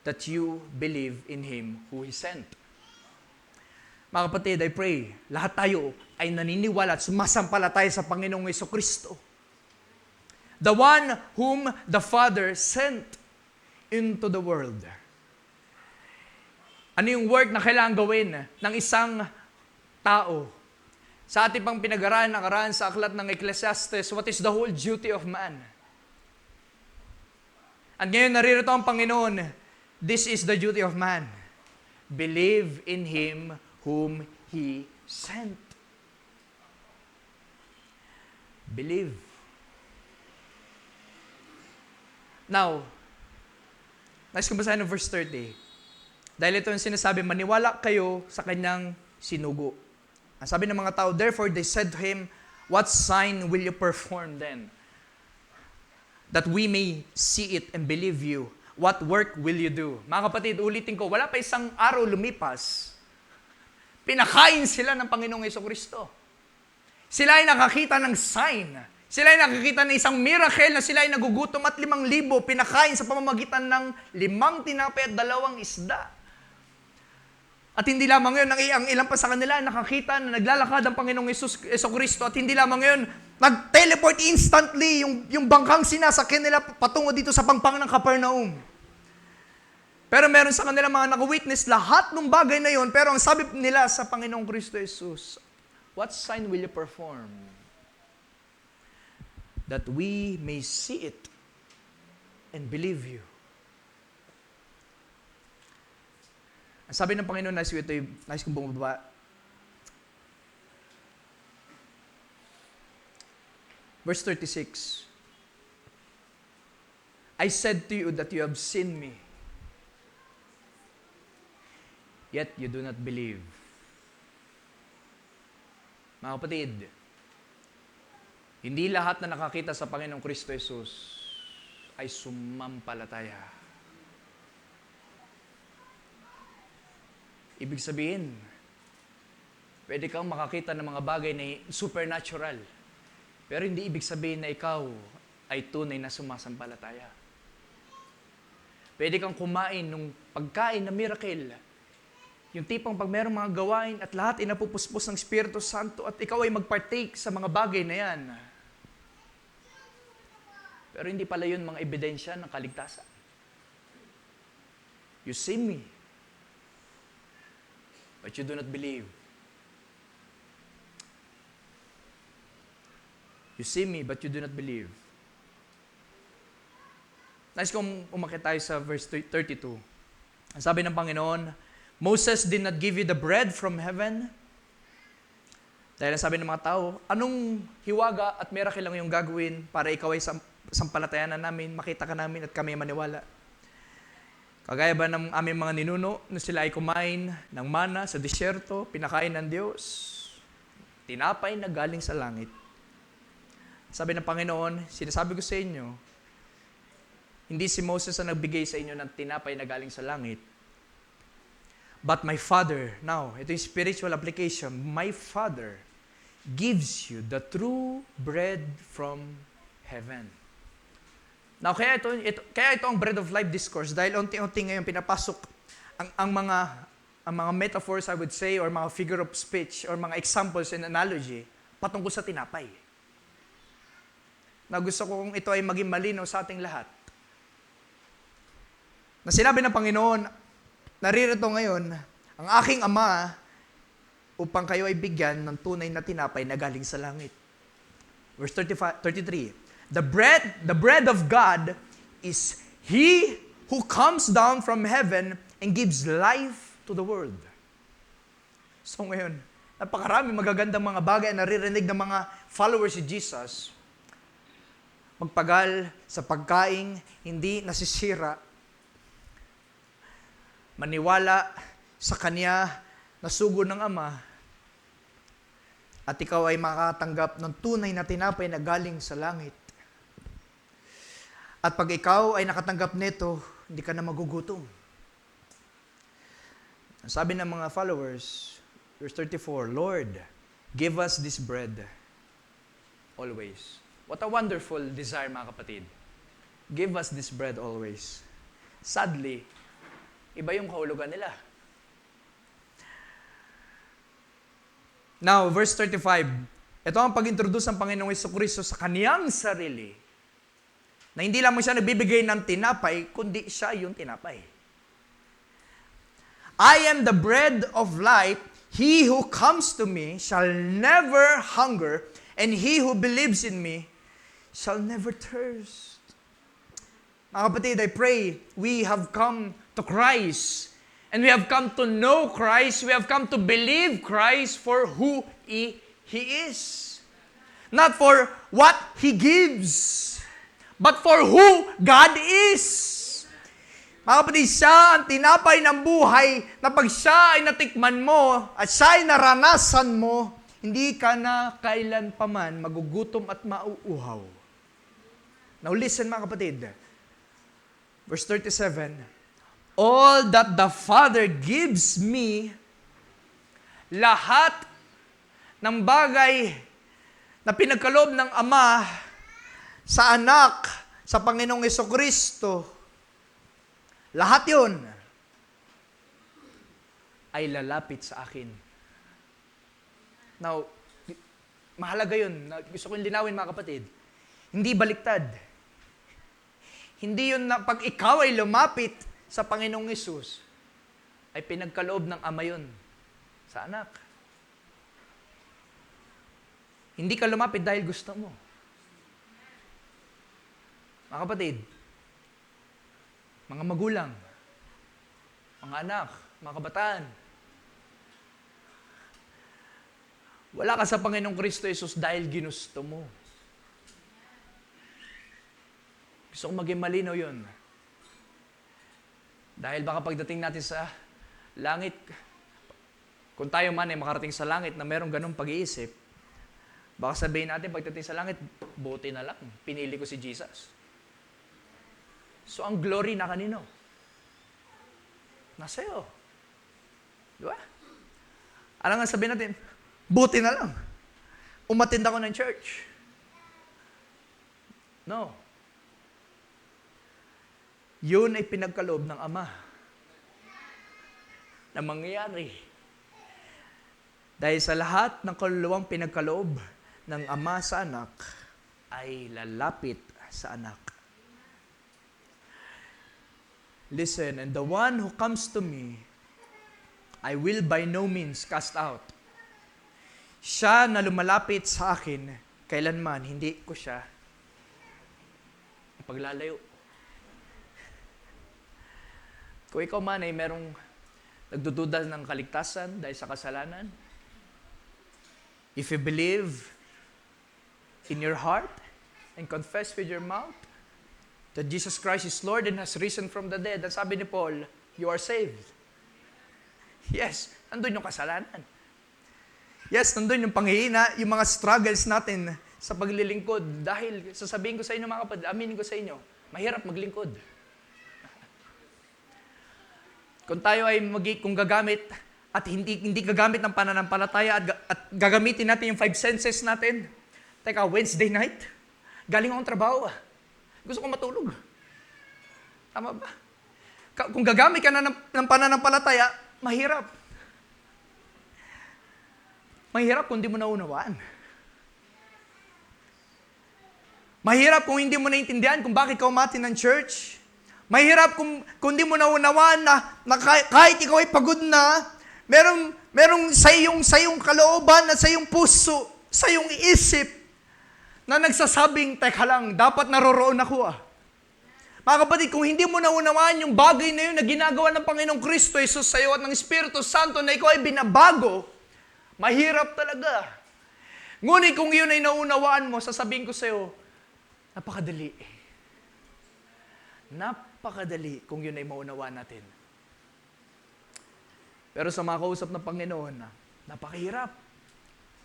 that you believe in Him who He sent. Mga kapatid, I pray, lahat tayo ay naniniwala at sumasampalataya sa Panginoong Jesucristo. The one whom the Father sent into the world. Ano yung work na kailangan gawin ng isang tao? Sa ating pang pinag-aralan sa aklat ng Ecclesiastes, what is the whole duty of man? At ngayon naririto ang Panginoon, this is the duty of man. Believe in Him whom He sent. Believe. Now, nais ko basahin ng verse 30. Dahil ito yung sinasabi, maniwala kayo sa kanyang sinugo. Ang sabi ng mga tao, therefore they said to him, what sign will you perform then? That we may see it and believe you. What work will you do? Mga kapatid, ulitin ko, wala pa isang araw lumipas. Pinakain sila ng Panginoong Jesucristo. Sila ay nakakita ng sign. Sila ay nakakita ng isang miracle na sila ay nagugutom at 5,000 pinakain sa pamamagitan ng 5 tinapay at 2 isda. At hindi lamang yun, ang ilang pa sa kanila nakakita na naglalakad ang Panginoong Jesucristo at hindi lamang yun, nag-teleport instantly yung bangkang sinasakyan nila patungo dito sa pangpang ng Capernaum. Pero meron sa kanila mga naka-witness lahat ng bagay na yun, pero ang sabi nila sa Panginoong Kristo Jesus, what sign will you perform? That we may see it and believe you. Ang sabi ng Panginoon, nais kong bumaba. Verse 36. I said to you that you have seen me, yet you do not believe. Mga kapatid, hindi lahat na nakakita sa Panginoong Kristo Jesus ay sumampalataya. Ibig sabihin, pwede kang makakita ng mga bagay na supernatural. Pero hindi ibig sabihin na ikaw ay tunay na sumasampalataya. Pwede kang kumain ng pagkain na miracle. Yung tipong pag mayroong mga gawain at lahat ay napupuspos ng Espiritu Santo at ikaw ay mag-partake sa mga bagay na yan. Pero hindi pala yun mga ebidensya ng kaligtasan. You see me, but you do not believe. You see me, but you do not believe. Nais kong umakit tayo sa verse 32. Ang sabi ng Panginoon, Moses did not give you the bread from heaven. Dahil ang sabi ng mga tao, anong hiwaga at miracle lang yung gagawin para ikaw ay sampalatayanan namin, makita ka namin at kami maniwala. Kagaya ba ng aming mga ninuno na sila ay kumain ng mana sa disyerto, pinakain ng Diyos, tinapay na galing sa langit. Sabi ng Panginoon, sinasabi ko sa inyo, hindi si Moses ang nagbigay sa inyo ng tinapay na galing sa langit, but my Father, now, ito yung spiritual application, my Father gives you the true bread from heaven. Now, kaya ito ang bread of life discourse dahil unti-unti ngayon pinapasok ang mga metaphors, I would say, or mga figure of speech, or mga examples and analogy patungkol sa tinapay. Na gusto kong ito ay maging malinaw sa ating lahat. Na sinabi ng Panginoon, naririto ngayon, ang aking Ama upang kayo ay bigyan ng tunay na tinapay na galing sa langit. Verse 33. The bread of God is He who comes down from heaven and gives life to the world. So ngayon, napakarami magagandang mga bagay na naririnig ng mga followers ni Jesus. Magpagal sa pagkain, hindi nasisira. Maniwala sa Kanya na sugo ng Ama. At ikaw ay makatanggap ng tunay na tinapay na galing sa langit. At pag ikaw ay nakatanggap nito, hindi ka na magugutom. Sabi ng mga followers, verse 34, Lord, give us this bread always. What a wonderful desire, mga kapatid. give us this bread always. Sadly, iba yung kahulugan nila. Now, verse 35. Ito ang pag-introduce ng Panginoong Jesucristo sa kaniyang sarili, na hindi lamang siya nagbibigay ng tinapay, kundi siya yung tinapay. I am the bread of life. He who comes to me shall never hunger, and he who believes in me shall never thirst. Mga kapatid, I pray we have come to Christ, and we have come to know Christ, we have come to believe Christ for who He is. Not for what He gives, but for who God is. Mga kapatid, siya ang tinapay ng buhay na pag siya ay natikman mo at siya ay naranasan mo, hindi ka na kailanpaman magugutom at mauuhaw. Now listen mga kapatid. Verse 37, all that the Father gives me, lahat ng bagay na pinagkaloob ng Ama sa Anak, sa Panginoong Jesucristo, lahat yun ay lalapit sa akin. Now, mahalaga yun. Gusto ko yung linawin mga kapatid. Hindi baliktad. Hindi yun na pag ikaw ay lumapit sa Panginoong Hesus, ay pinagkaloob ng Ama yun sa Anak. Hindi ka lumapit dahil gusto mo. Mga kapatid, mga magulang, mga anak, mga kabataan, wala ka sa Panginoong Kristo Jesus dahil ginusto mo. Gusto kong maging malinaw yun. Dahil baka pagdating natin sa langit, kung tayo man ay makarating sa langit na merong ganong pag-iisip, baka sabihin natin pagdating sa langit, buti na lang, pinili ko si Jesus. So ang glory na kanino? Nasa'yo. Di ba? Alam nga sabihin natin, buti na lang, umattend ako ng church. No. Yun ay pinagkaloob ng Ama na mangyayari. Dahil sa lahat ng kaluluwang pinagkaloob ng Ama sa Anak, ay lalapit sa Anak. Listen, and the one who comes to me, I will by no means cast out. Siya na lumalapit sa akin, kailanman hindi ko siya ipaglalayo. Kung ikaw man ay merong nagdududa ng kaligtasan dahil sa kasalanan, if you believe in your heart and confess with your mouth that Jesus Christ is Lord and has risen from the dead, ang sabi ni Paul, you are saved. Yes, nandun yung kasalanan. Yes, nandun yung panghihina, yung mga struggles natin sa paglilingkod. Dahil, sasabihin ko sa inyo mga kapatid, aminin ko sa inyo, mahirap maglingkod. Kung tayo ay kung gagamit at hindi gagamit ng pananampalataya at gagamitin natin yung 5 senses natin. Teka, Wednesday night, galing akong trabaho. Gusto kong matulog. Tama ba? Kung gagamit ka na ng pananampalataya, mahirap. Mahirap kung hindi mo naunawaan. Mahirap kung hindi mo naintindihan kung bakit ka umati ng church. Mahirap kung di mo naunawaan na kahit ikaw ay pagod na, merong sa iyong kalooban at sa iyong puso, sa iyong isip, na nagsasabing, teka lang, dapat naroroon ako . Mga kapatid, kung hindi mo naunawaan yung bagay na yun na ginagawa ng Panginoong Kristo Jesus sa iyo at ng Espiritu Santo na ikaw ay binabago, mahirap talaga. Ngunit kung yun ay naunawaan mo, sasabihin ko sa iyo, napakadali. Napakadali kung yun ay maunawaan natin. Pero sa mga kausap ng Panginoon, napakahirap.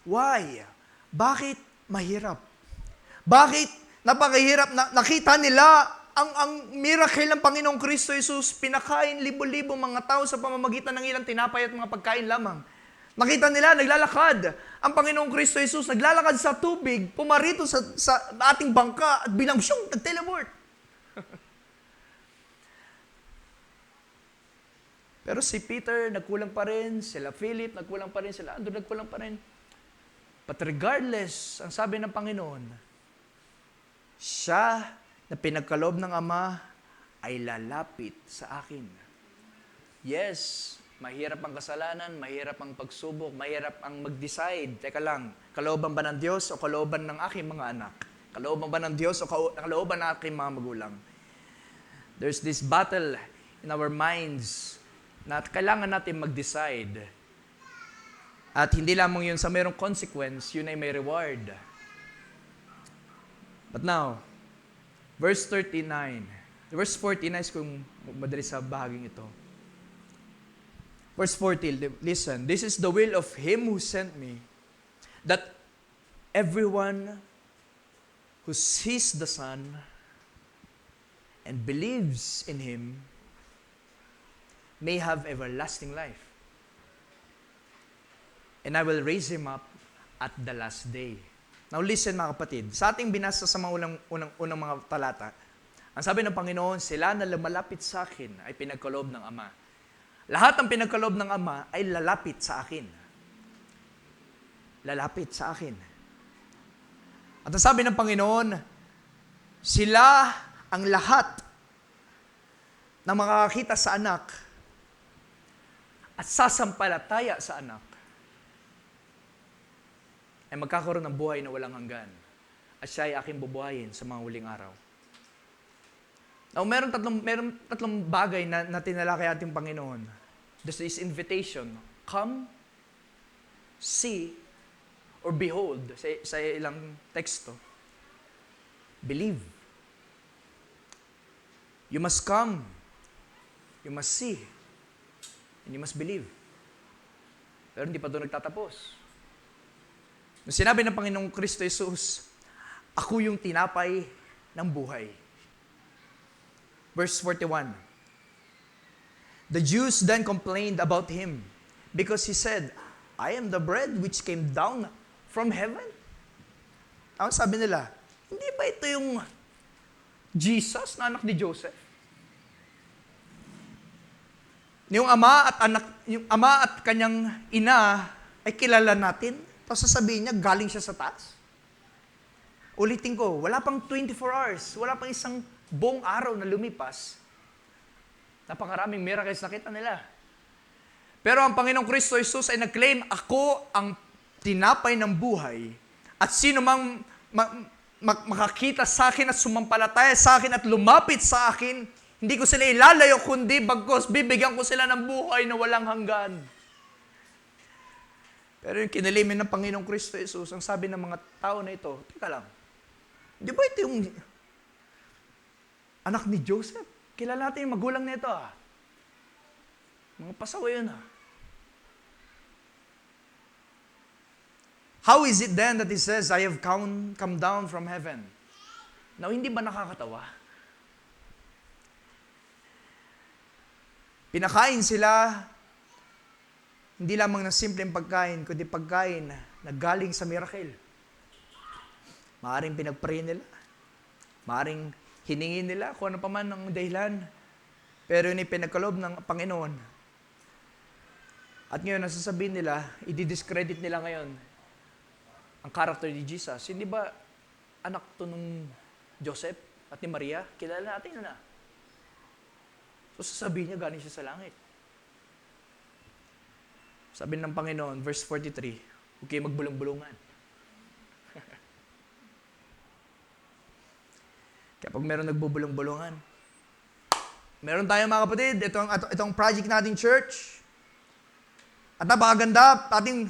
Why? Bakit mahirap? Bakit napakahirap? Nakita nila ang miracle ng Panginoong Kristo Jesus, pinakain libo-libo mga tao sa pamamagitan ng ilang tinapay at mga pagkain lamang. Nakita nila, naglalakad. Ang Panginoong Kristo Jesus, naglalakad sa tubig, pumarito sa ating bangka, at bilang siyong nag-teleport. Pero si Peter, nagkulang pa rin. Sila Philip, nagkulang pa rin. Sila Andrew, nagkulang pa rin. But regardless, ang sabi ng Panginoon, siya na pinagkaloob ng Ama ay lalapit sa akin. Yes, mahirap ang kasalanan, mahirap ang pagsubok, mahirap ang mag-decide. Teka lang, kalooban ba ng Diyos o kalooban ng aking mga anak? Kalooban ba ng Diyos o kalooban ng aking mga magulang? There's this battle in our minds na kailangan natin mag-decide. At hindi lamang yun sa mayroong consequence, yun ay may reward. But now, verse 39. Verse 49 is kung madali sa bahaging ito. Verse 40, listen. This is the will of Him who sent me, that everyone who sees the Son and believes in Him may have everlasting life. And I will raise him up at the last day. Now listen mga kapatid, sa ating binasa sa mga unang mga talata, ang sabi ng Panginoon, sila na lumalapit sa akin ay pinagkaloob ng Ama. Lahat ng pinagkaloob ng Ama ay lalapit sa akin. Lalapit sa akin. At ang sabi ng Panginoon, sila ang lahat na makakakita sa anak at sasampalataya sa anak ay magkakaroon ng buhay na walang hanggan. At siya ay aking bubuhayin sa mga huling araw. Now, meron tatlong bagay na tinalakay ating Panginoon. This is invitation. Come, see, or behold, sa ilang teksto. Believe. You must come. You must see. And you must believe. Pero hindi pa doon nagtatapos. Nung sinabi ng Panginoong Kristo Jesus, ako yung tinapay ng buhay. Verse 41. The Jews then complained about him because he said, I am the bread which came down from heaven. Ang sabi nila, hindi ba ito yung Jesus na anak ni Joseph? Yung ama at kanyang ina ay kilala natin. Tapos sasabihin niya, galing siya sa taas. Ulitin ko, wala pang 24 hours, wala pang isang buong araw na lumipas. Napakaraming miracles nakita nila. Pero ang Panginoong Kristo Jesus ay nag-claim, ako ang tinapay ng buhay. At sino mang makakita sa akin at sumampalataya sa akin at lumapit sa akin, hindi ko sila ilalayo kundi bagkos bibigyan ko sila ng buhay na walang hanggan. Pero yung kinalimin ng Panginoong Kristo Jesus, ang sabi ng mga tao na ito, teka lang, di ba ito yung anak ni Joseph? Kilala natin yung magulang nito Mga pasaway yun How is it then that he says, I have come down from heaven? Now, hindi ba nakakatawa? Pinakain sila, hindi lamang ng simpleng pagkain, kundi pagkain na galing sa miracle. Maaring pinag-pray nila. Maaring hiningi nila kung ano pa man ang dahilan. Pero yun ay pinagkaloob ng Panginoon. At ngayon, nasasabihin nila, i-discredit nila ngayon ang character ni Jesus. Hindi ba anak to nung Joseph at ni Maria? Kilala natin yun So sasabihin niya, galing siya sa langit. Sabi ng Panginoon, verse 43, huwag kayo magbulong-bulungan. Kaya pag meron nagbubulong-bulungan, meron tayo mga kapatid, itong project nating church, at napakaganda ating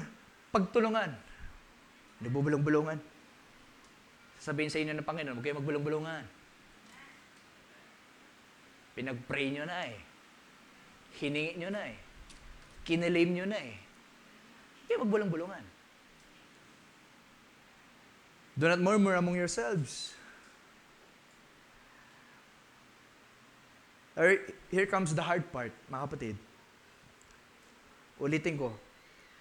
pagtulungan. Nagbubulong-bulungan. Sabihin sa inyo ng Panginoon, huwag kayo magbulong-bulungan. Pinag-pray nyo na Hiningi nyo na Kinilaim nyo na Kaya magbulang-bulungan. Do not murmur among yourselves. Here comes the hard part, mga kapatid. Ulitin ko.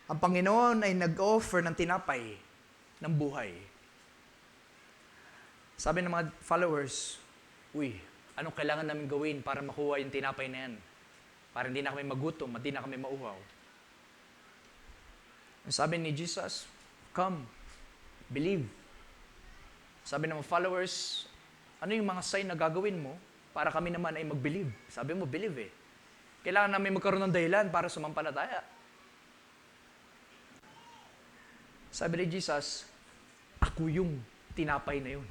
Ang Panginoon ay nag-offer ng tinapay ng buhay. Sabi ng mga followers, anong kailangan namin gawin para makuha yung tinapay na yan? Para hindi na kami magutom, hindi na kami mauhaw. Sabi ni Jesus, come, believe. Sabi ng mga followers, ano yung mga sign na gagawin mo para kami naman ay mag-believe? Sabi mo, believe eh. Kailangan namin magkaroon ng dahilan para sumampalataya. Sabi ni Jesus, ako yung tinapay na yun.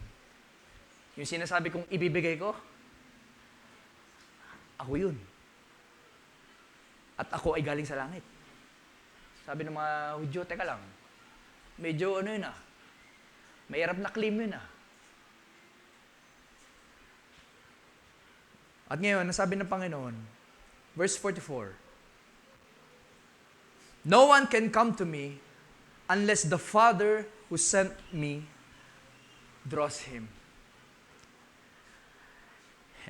Yung sinasabi kong ibibigay ko, ako yun. At ako ay galing sa langit. Sabi ng mga Hudyo, teka lang, medyo ano yun mahirap na claim yun At ngayon, nasabi ng Panginoon, verse 44, no one can come to me unless the Father who sent me draws him.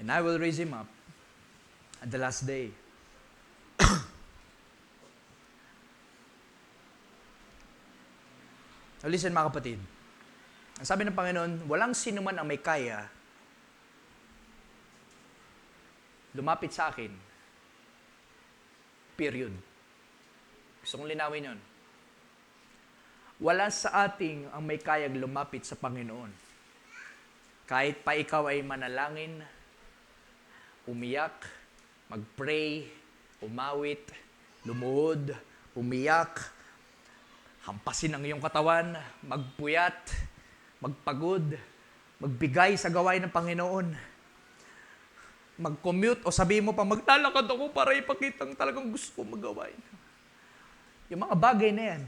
And I will raise him up at the last day. Now listen mga kapatid. Ang sabi ng Panginoon, walang sino man ang may kaya lumapit sa akin. Period. Gusto kong linawin yun. Wala sa ating ang may kayang lumapit sa Panginoon. Kahit pa ikaw ay manalangin, umiyak, mag-pray, umawit, lumuhod, umiyak, hampasin ang iyong katawan, magpuyat, magpagod, magbigay sa gawain ng Panginoon, mag-commute o sabihin mo pa, maglalakad ako para ipakita ang talagang gusto ko magawain. Yung mga bagay na yan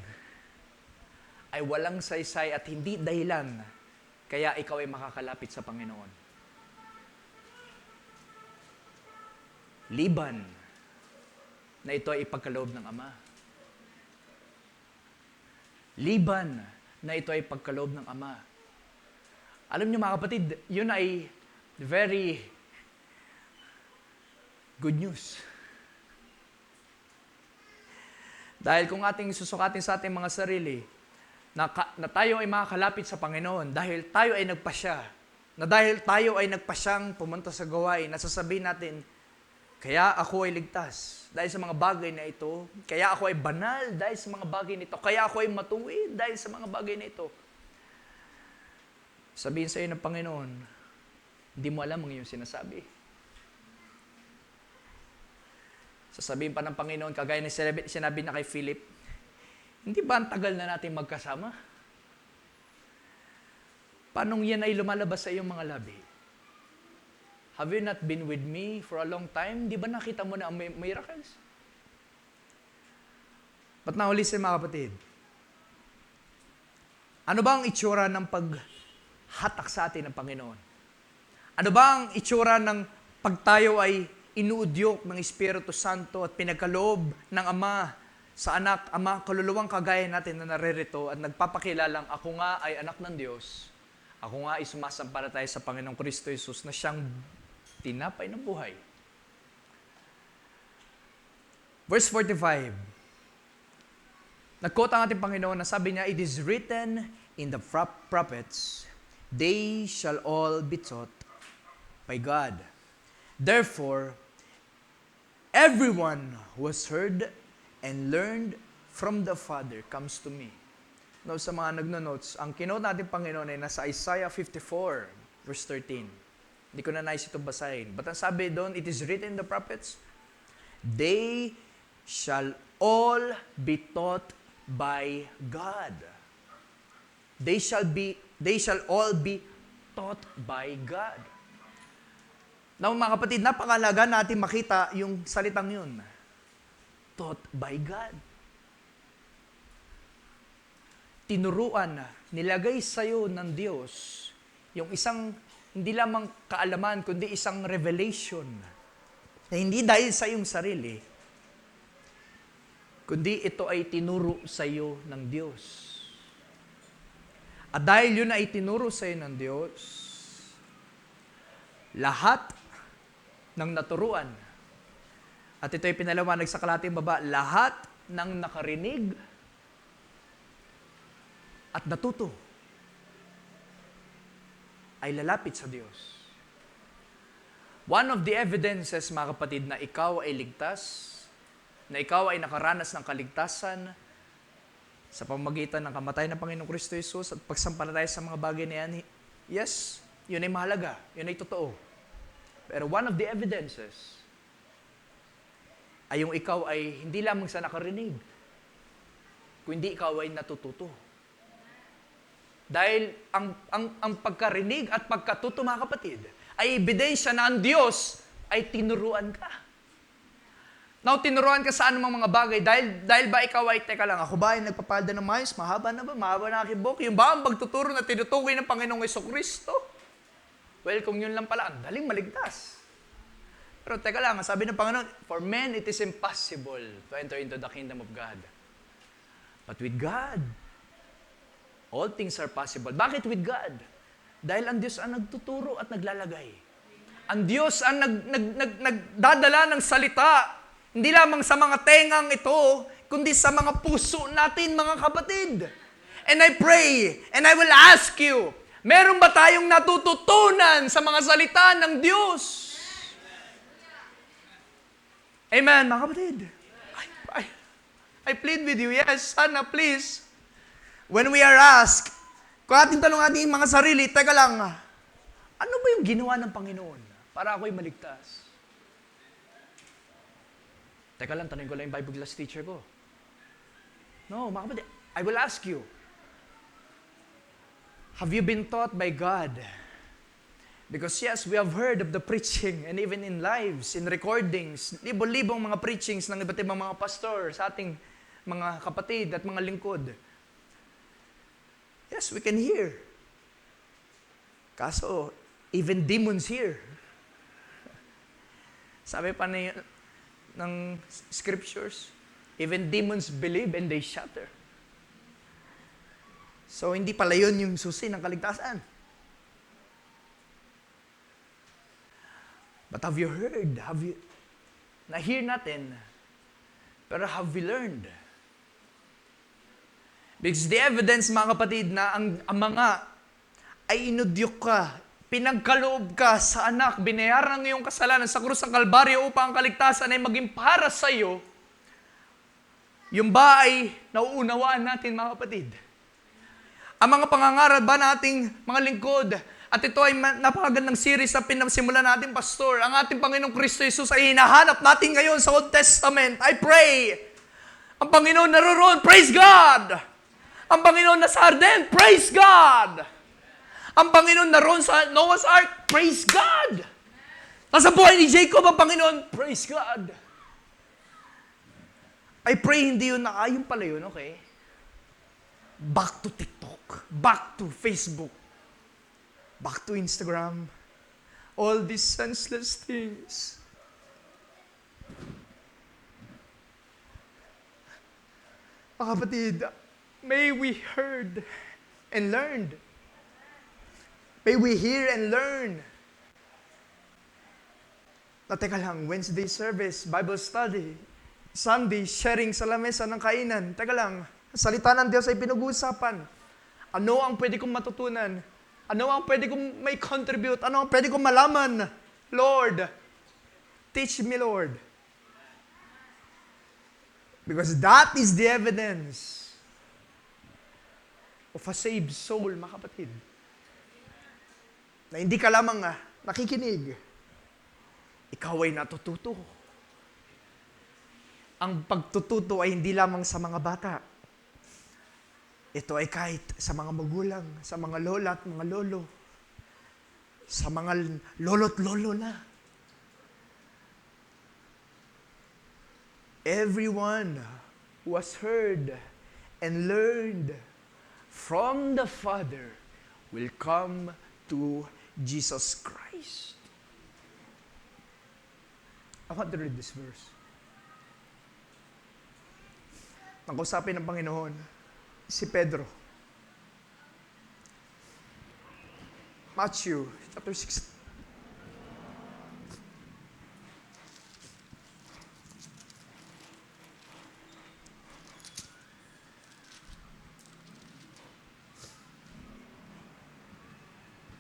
ay walang saysay at hindi dahilan kaya ikaw ay makakalapit sa Panginoon. Liban na ito ay ipagkaloob ng Ama. Liban na ito ay pagkaloob ng Ama. Alam niyo mga kapatid, yun ay very good news. Dahil kung ating susukatin sa ating mga sarili, na tayo ay makakalapit sa Panginoon dahil tayo ay nagpasya, na dahil tayo ay nagpasyang pumunta sa gawain, nasasabihin natin, kaya ako ay ligtas dahil sa mga bagay na ito, kaya ako ay banal dahil sa mga bagay na ito, kaya ako ay matuwid dahil sa mga bagay na ito. Sabihin sa iyo ng Panginoon, hindi mo alam ang iyong sinasabi. Sasabihin pa ng Panginoon, kagaya na sinabi na kay Philip, hindi ba ang tagal na natin magkasama? Paanong yan ay lumalabas sa iyong mga labi? Have you not been with me for a long time? Di ba nakita mo na ang miracles? But now listen mga kapatid. Ano ba ang itsura ng paghatak sa atin ng Panginoon? Ano ba ang itsura ng pagtayo ay inuudyok ng Espiritu Santo at pinagkaloob ng Ama sa anak, Ama, kaluluwang kagaya natin na naririto at nagpapakilalang ako nga ay anak ng Diyos. Ako nga ay sumasampalataya sa Panginoong Kristo Jesus na siyang tinapay ng buhay. Verse 45. Nag-quote ang ating Panginoon na sabi niya, it is written in the prophets, they shall all be taught by God. Therefore, everyone who has heard and learned from the Father comes to me. Now, sa mga nagno-notes, ang kinote natin Panginoon ay nasa Isaiah 54, verse 13. Hindi ko na nais ito basahin. But ang sabi doon, it is written in the prophets, they shall all be taught by God. They shall all be taught by God. Now, mga kapatid, napakalaga natin makita yung salitang yun. Taught by God. Tinuruan, nilagay sa'yo ng Diyos yung isang, hindi lamang kaalaman, kundi isang revelation na hindi dahil sa iyong sarili, kundi ito ay tinuro sa'yo ng Diyos. At dahil yun ay tinuro sa'yo ng Diyos, lahat ng naturuan, at ito ay pinalawanag sa kalahating baba, lahat ng nakarinig at natuto ay lalapit sa Diyos. One of the evidences, mga kapatid, na ikaw ay ligtas, na ikaw ay nakaranas ng kaligtasan sa pamamagitan ng kamatayan ng Panginoong Kristo Jesus at pagsampalataya sa mga bagay na yan, yes, yun ay mahalaga, yun ay totoo. Pero one of the evidences ay yung ikaw ay hindi lamang sa nakarinig, kundi ikaw ay natututo. Dahil ang pagkarinig at pagkatuto, mga kapatid, ay ebidensya na ang Diyos ay tinuruan ka. Now, tinuruan ka sa anumang mga bagay dahil ba ikaw ay, teka lang, ako ba ay nagpapalda ng mais? Mahaba na ba? Mahaba na aking buhok? Yung ba ang pagtuturo na tinutukoy ng Panginoong Jesucristo? Well, kung yun lang pala, ang daling maligtas. Pero teka lang, sabi ng Panginoon, for men it is impossible to enter into the kingdom of God. But with God, all things are possible. Bakit with God? Dahil ang Diyos ang nagtuturo at naglalagay. Ang Diyos ang nagdadala ng salita, hindi lamang sa mga tengang ito, kundi sa mga puso natin, mga kapatid. And I pray, and I will ask you, meron ba tayong natututunan sa mga salita ng Diyos? Amen, mga kapatid. I plead with you, yes, sana please, when we are asked, kung ating tanong ating mga sarili, teka lang, ano ba yung ginawa ng Panginoon para ako'y maligtas? Teka lang, tanongin ko lang yung Bible class teacher ko. No, mga kapatid, I will ask you, have you been taught by God? Because yes, we have heard of the preaching and even in lives, in recordings, libo-libong mga preachings ng iba't ibang mga pastor sa ating mga kapatid at mga lingkod. Yes, we can hear. Kaso, even demons hear. Sabi pa ng scriptures, even demons believe and they shatter. So, hindi pala yun yung susi ng kaligtasan. But have you heard? Na-hear natin, pero have we learned? Because the evidence, mga kapatid, na ang mga ay inudyok ka, pinagkaloob ka sa anak, binayaran ng iyong kasalanan sa krus ng Kalbaryo upang ang kaligtasan ay maging para sa iyo, yung ba ay nauunawaan natin, mga kapatid? Ang mga pangangaral ba nating mga lingkod, at ito ay napakagandang series na pinasimulan natin, Pastor, ang ating Panginoong Kristo Jesus ay hinahanap natin ngayon sa Old Testament. I pray, ang Panginoon naroon, praise God! Ang Panginoon nasa Arden, praise God! Ang Panginoon naroon sa Noah's Ark, praise God! Nasa buhay ni Jacob ang Panginoon, praise God! I pray hindi yun yung pala yun, okay? Back to TikTok, back to Facebook, back to Instagram, all these senseless things. Mga kapatid, may we heard and learned. May we hear and learn. Na teka lang, Wednesday service, Bible study, Sunday, sharing sa lamesa ng kainan. Teka lang, salita ng Diyos ay pinag-uusapan. Ano ang pwede kong matutunan? Ano ang pwede kong may contribute? Ano ang pwede kong malaman? Lord, teach me, Lord. Because that is the evidence of a saved soul, mga kapatid. Na hindi ka lamang nakikinig. Ikaw ay natututo. Ang pagtututo ay hindi lamang sa mga bata. Ito ay kahit sa mga magulang, sa mga lola at mga lolo, sa mga lolo't lolo na. Everyone who has heard and learned from the Father will come to Jesus Christ. I want to read this verse. Nangkausapin ng Panginoon si Pedro. Matthew chapter 6.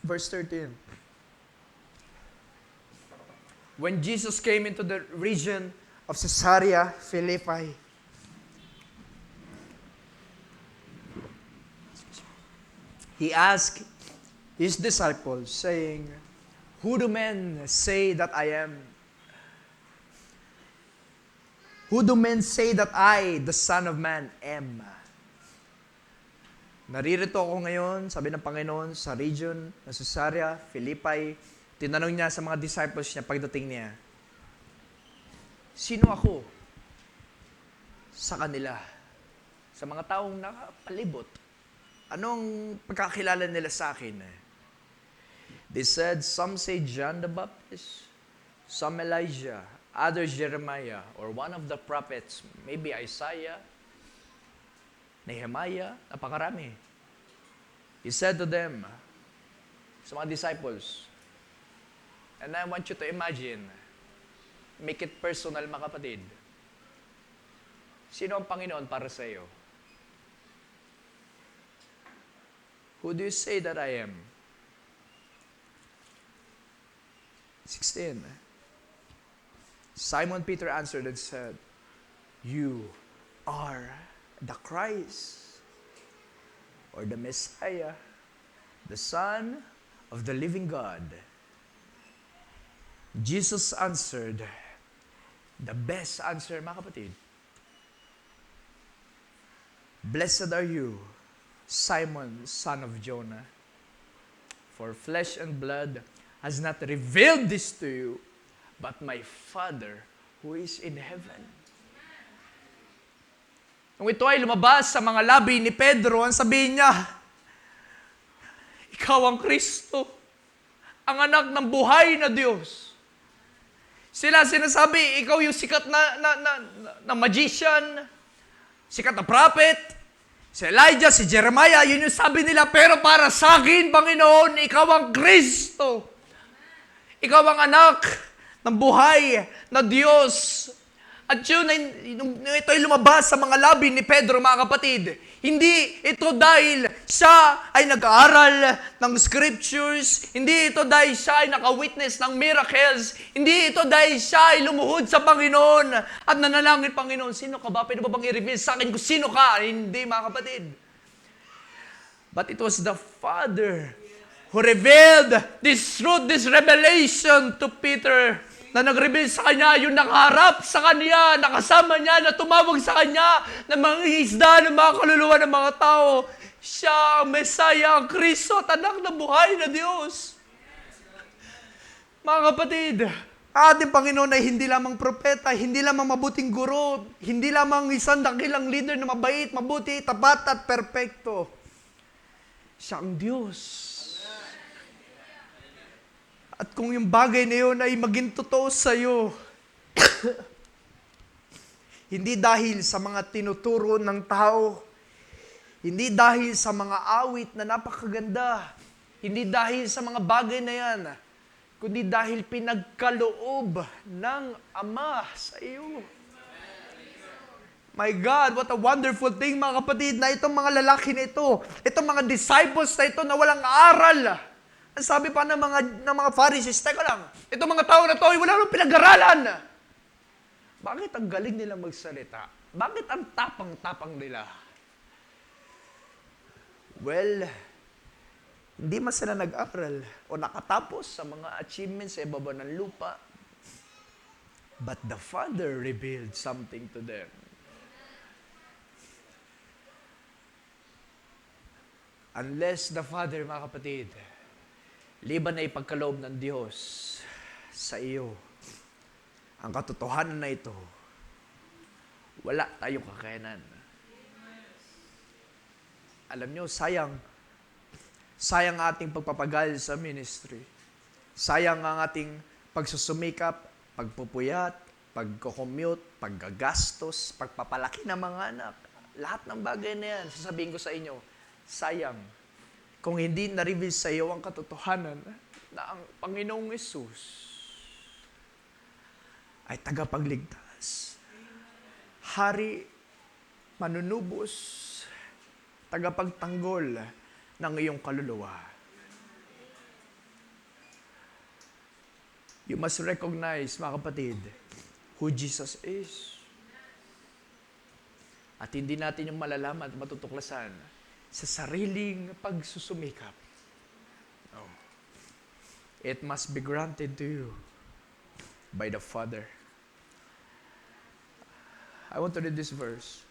Verse 13. when Jesus came into the region of Caesarea Philippi, he asked his disciples, saying, "Who do men say that I am? Who do men say that I, the Son of Man, am?" Naririto ako ngayon, sabi ng Panginoon, sa region ng Caesarea Philippi. Tinanong niya sa mga disciples niya pagdating niya, sino ako sa kanila? Sa mga taong nakapalibot. Anong pagkakilala nila sa akin? They said, some say John the Baptist, some Elijah, others Jeremiah, or one of the prophets, maybe Isaiah, Nehemiah, napakarami. He said to them, sa mga disciples, and I want you to imagine, make it personal mga kapatid. Sino ang Panginoon para sa iyo? Who do you say that I am? 16. Simon Peter answered and said, "You are the Christ, or the Messiah, the Son of the living God." Jesus answered, the best answer, mga kapatid. "Blessed are you, Simon, son of Jonah, for flesh and blood has not revealed this to you, but my Father who is in heaven." Nung ito ay lumabas sa mga labi ni Pedro, ang sabihin niya, ikaw ang Kristo, ang anak ng buhay na Diyos. Sila sinasabi, ikaw yung sikat na magician, sikat na prophet, si Elijah, si Jeremiah, yun yung sabi nila, pero para sa akin, Panginoon, ikaw ang Kristo. Ikaw ang anak ng buhay na Diyos. At yun, ito ay lumabas sa mga labi ni Pedro, mga kapatid. Hindi ito dahil siya ay nag-aaral ng scriptures. Hindi ito dahil siya ay naka-witness ng miracles. Hindi ito dahil siya ay lumuhod sa Panginoon at nanalangin, Panginoon, sino ka ba? Pwede ba bang i-reveal sa akin kung sino ka? Hindi, mga kapatid. But it was the Father who revealed this truth, this revelation to Peter, na nag-reveal sa kanya, yung nakaharap sa kanya, nakasama niya, na tumawag sa kanya, na mga isda, ng mga kaluluwa ng mga tao. Siya ang Messiah, ang Kristo, at anak na buhay na Diyos. Mga kapatid, ating Panginoon ay hindi lamang propeta, hindi lamang mabuting guro, hindi lamang isang dakilang leader na mabait, mabuti, tapat at perpekto. Siya ang Diyos. At kung yung bagay na yun ay maging totoo sa iyo, hindi dahil sa mga tinuturo ng tao, hindi dahil sa mga awit na napakaganda, hindi dahil sa mga bagay na yan, kundi dahil pinagkaloob ng Ama sa iyo. My God, what a wonderful thing, mga kapatid, na itong mga lalaki na ito, itong mga disciples na ito na walang aral. Ang sabi pa ng mga Pharisees, teka lang, itong mga tao na to, wala nang pinag-aralan. Bakit ang galing nila magsalita? Bakit ang tapang-tapang nila? Well, hindi man sila nag-aral o nakatapos sa mga achievements sa ibaba ng lupa. But the Father revealed something to them. Unless the Father, mga kapatid, liban na ipagkaloob ng Diyos sa iyo, ang katotohanan na ito, wala tayong kakayanan. Alam nyo, sayang ating pagpapagal sa ministry. Sayang ang ating pagsusumikap, pagpupuyat, pagko-commute, paggagastos, pagpapalaki ng mga anak. Lahat ng bagay na yan, sasabihin ko sa inyo, sayang kung hindi na-reveal sa iyo ang katotohanan na ang Panginoong Yesus ay tagapagligtas, hari, manunubos, tagapagtanggol ng iyong kaluluwa. You must recognize, mga kapatid, who Jesus is. At hindi natin yung malalaman at matutuklasan sa sariling pagsusumikap. No. It must be granted to you by the Father. I want to read this verse.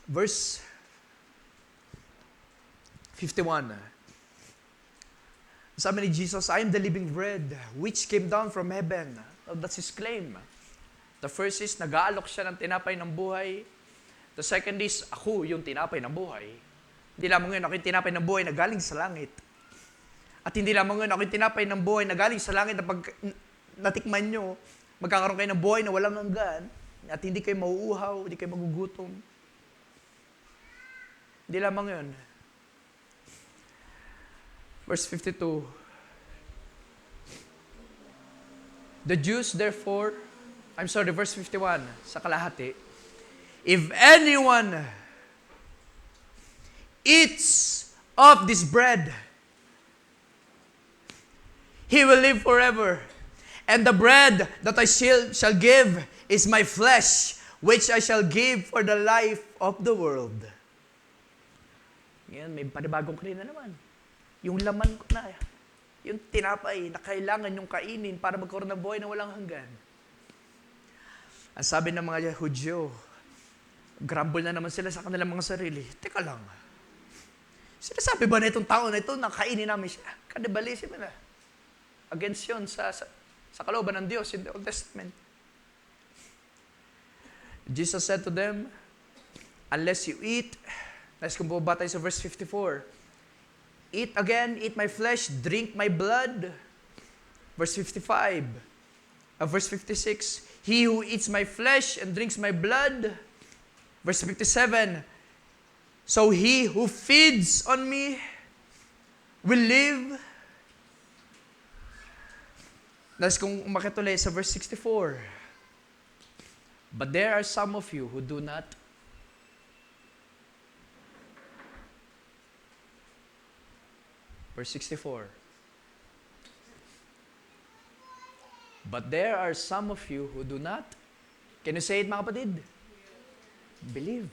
Verse 51. Sabi ni Jesus, I am the living bread which came down from heaven. Oh, that's His claim. The first is, nag-aalok siya ng tinapay ng buhay. The second is, ako yung tinapay ng buhay. Hindi lamang yun, ako yung tinapay ng buhay na galing sa langit. At hindi lamang yun, ako yung tinapay ng buhay na galing sa langit na pag natikman nyo, magkakaroon kayo ng buhay na walang hanggan at hindi kayo mauuhaw, hindi kayo magugutom. Hindi lamang yun. Verse 52. The Jews therefore, verse 51, sa kalahati. If anyone eats of this bread, he will live forever. And the bread that I shall give is my flesh, which I shall give for the life of the world. Ngayon, may panibagong kanina naman. Yung laman ko na, yung tinapay na kailangan yung kainin para magkaroon ng buhay na walang hanggan. Ang sabi ng mga Hudyo, grumble na naman sila sa kanilang mga sarili. Teka lang, sinasabi ba na itong tao na ito na kainin namin siya? Cannibalism na. Against yun sa kalooban ng Diyos in the Old Testament. Jesus said to them, unless you eat, let's kung bubaba tayo sa verse 54, eat again, eat my flesh, drink my blood. Verse 55. Verse 56. He who eats my flesh and drinks my blood. Verse 57. So he who feeds on me will live. Tapos kung umakit ulit sa verse 64. But there are some of you who do not. Verse 64. But there are some of you who do not. Can you say it, mga kapatid? Believe.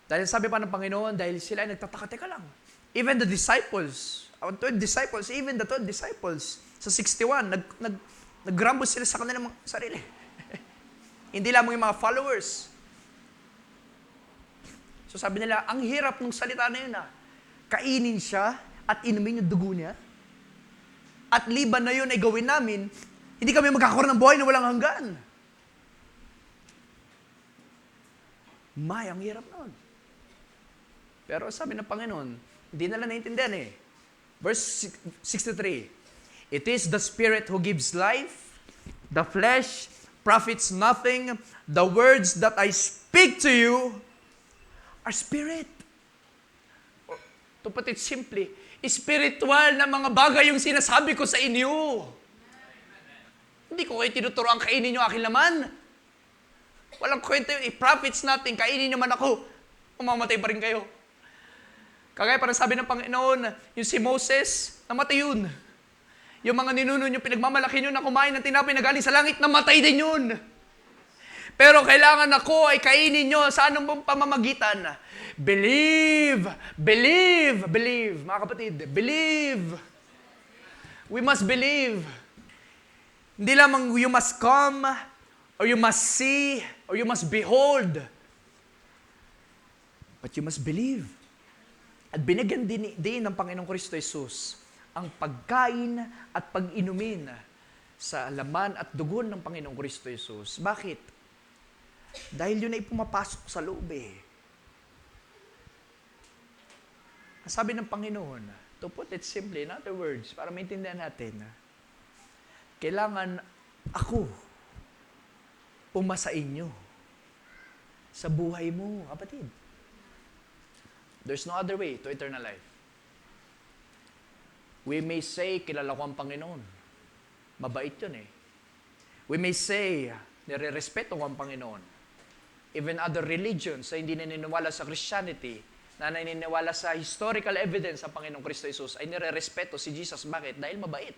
Dahil sabi pa ng Panginoon, dahil sila ay nagtataka, teka lang. Even the disciples, even the 12 disciples, sa 61, nag-grumble sila sa kanilang mga sarili. Hindi lamang yung mga followers. So sabi nila, ang hirap ng salita na yun kainin siya at inumin yung dugo niya. At liban na yun ay gawin namin, hindi kami magkakaroon ng buhay na walang hanggan. Ang hirap nun. Pero sabi ng Panginoon, hindi nila naintindihan Verse 63, it is the Spirit who gives life, the flesh profits nothing, the words that I speak to you are spirit. To put it simply, spiritual na mga bagay yung sinasabi ko sa inyo. Hindi ko kayo tinuturoan kainin nyo aking laman. Walang kwento yun. It profits nothing. Kainin nyo man ako. Umamatay pa rin kayo. Kagaya parang sabi ng Panginoon, yung si Moses, namatay yun. Yung mga ninuno nyo, pinagmamalaki nyo na kumain ng tinapay na galing sa langit, namatay din yun. Pero kailangan ako ay kainin nyo sa anong pamamagitan. Believe, believe, believe. Mga kapatid, believe. We must believe. Hindi lamang you must come, or you must see, or you must behold. But you must believe. At binigyan din ng Panginoong Kristo Jesus ang pagkain at pag-inumin sa laman at dugon ng Panginoong Kristo Jesus. Bakit? Dahil yun ay pumapasok sa loob Sabi ng Panginoon, to put it simply, in other words, para maintindihan natin, kailangan ako pumasa inyo sa buhay mo, kapatid. There's no other way to eternal life. We may say, kilala ko ang Panginoon. Mabait yun We may say, nire-respeto ko ang Panginoon. Even other religions na hindi naniniwala sa Christianity, na naniniwala sa historical evidence sa Panginoong Kristo Jesus ay nire-respeto si Jesus. Bakit? Dahil mabait.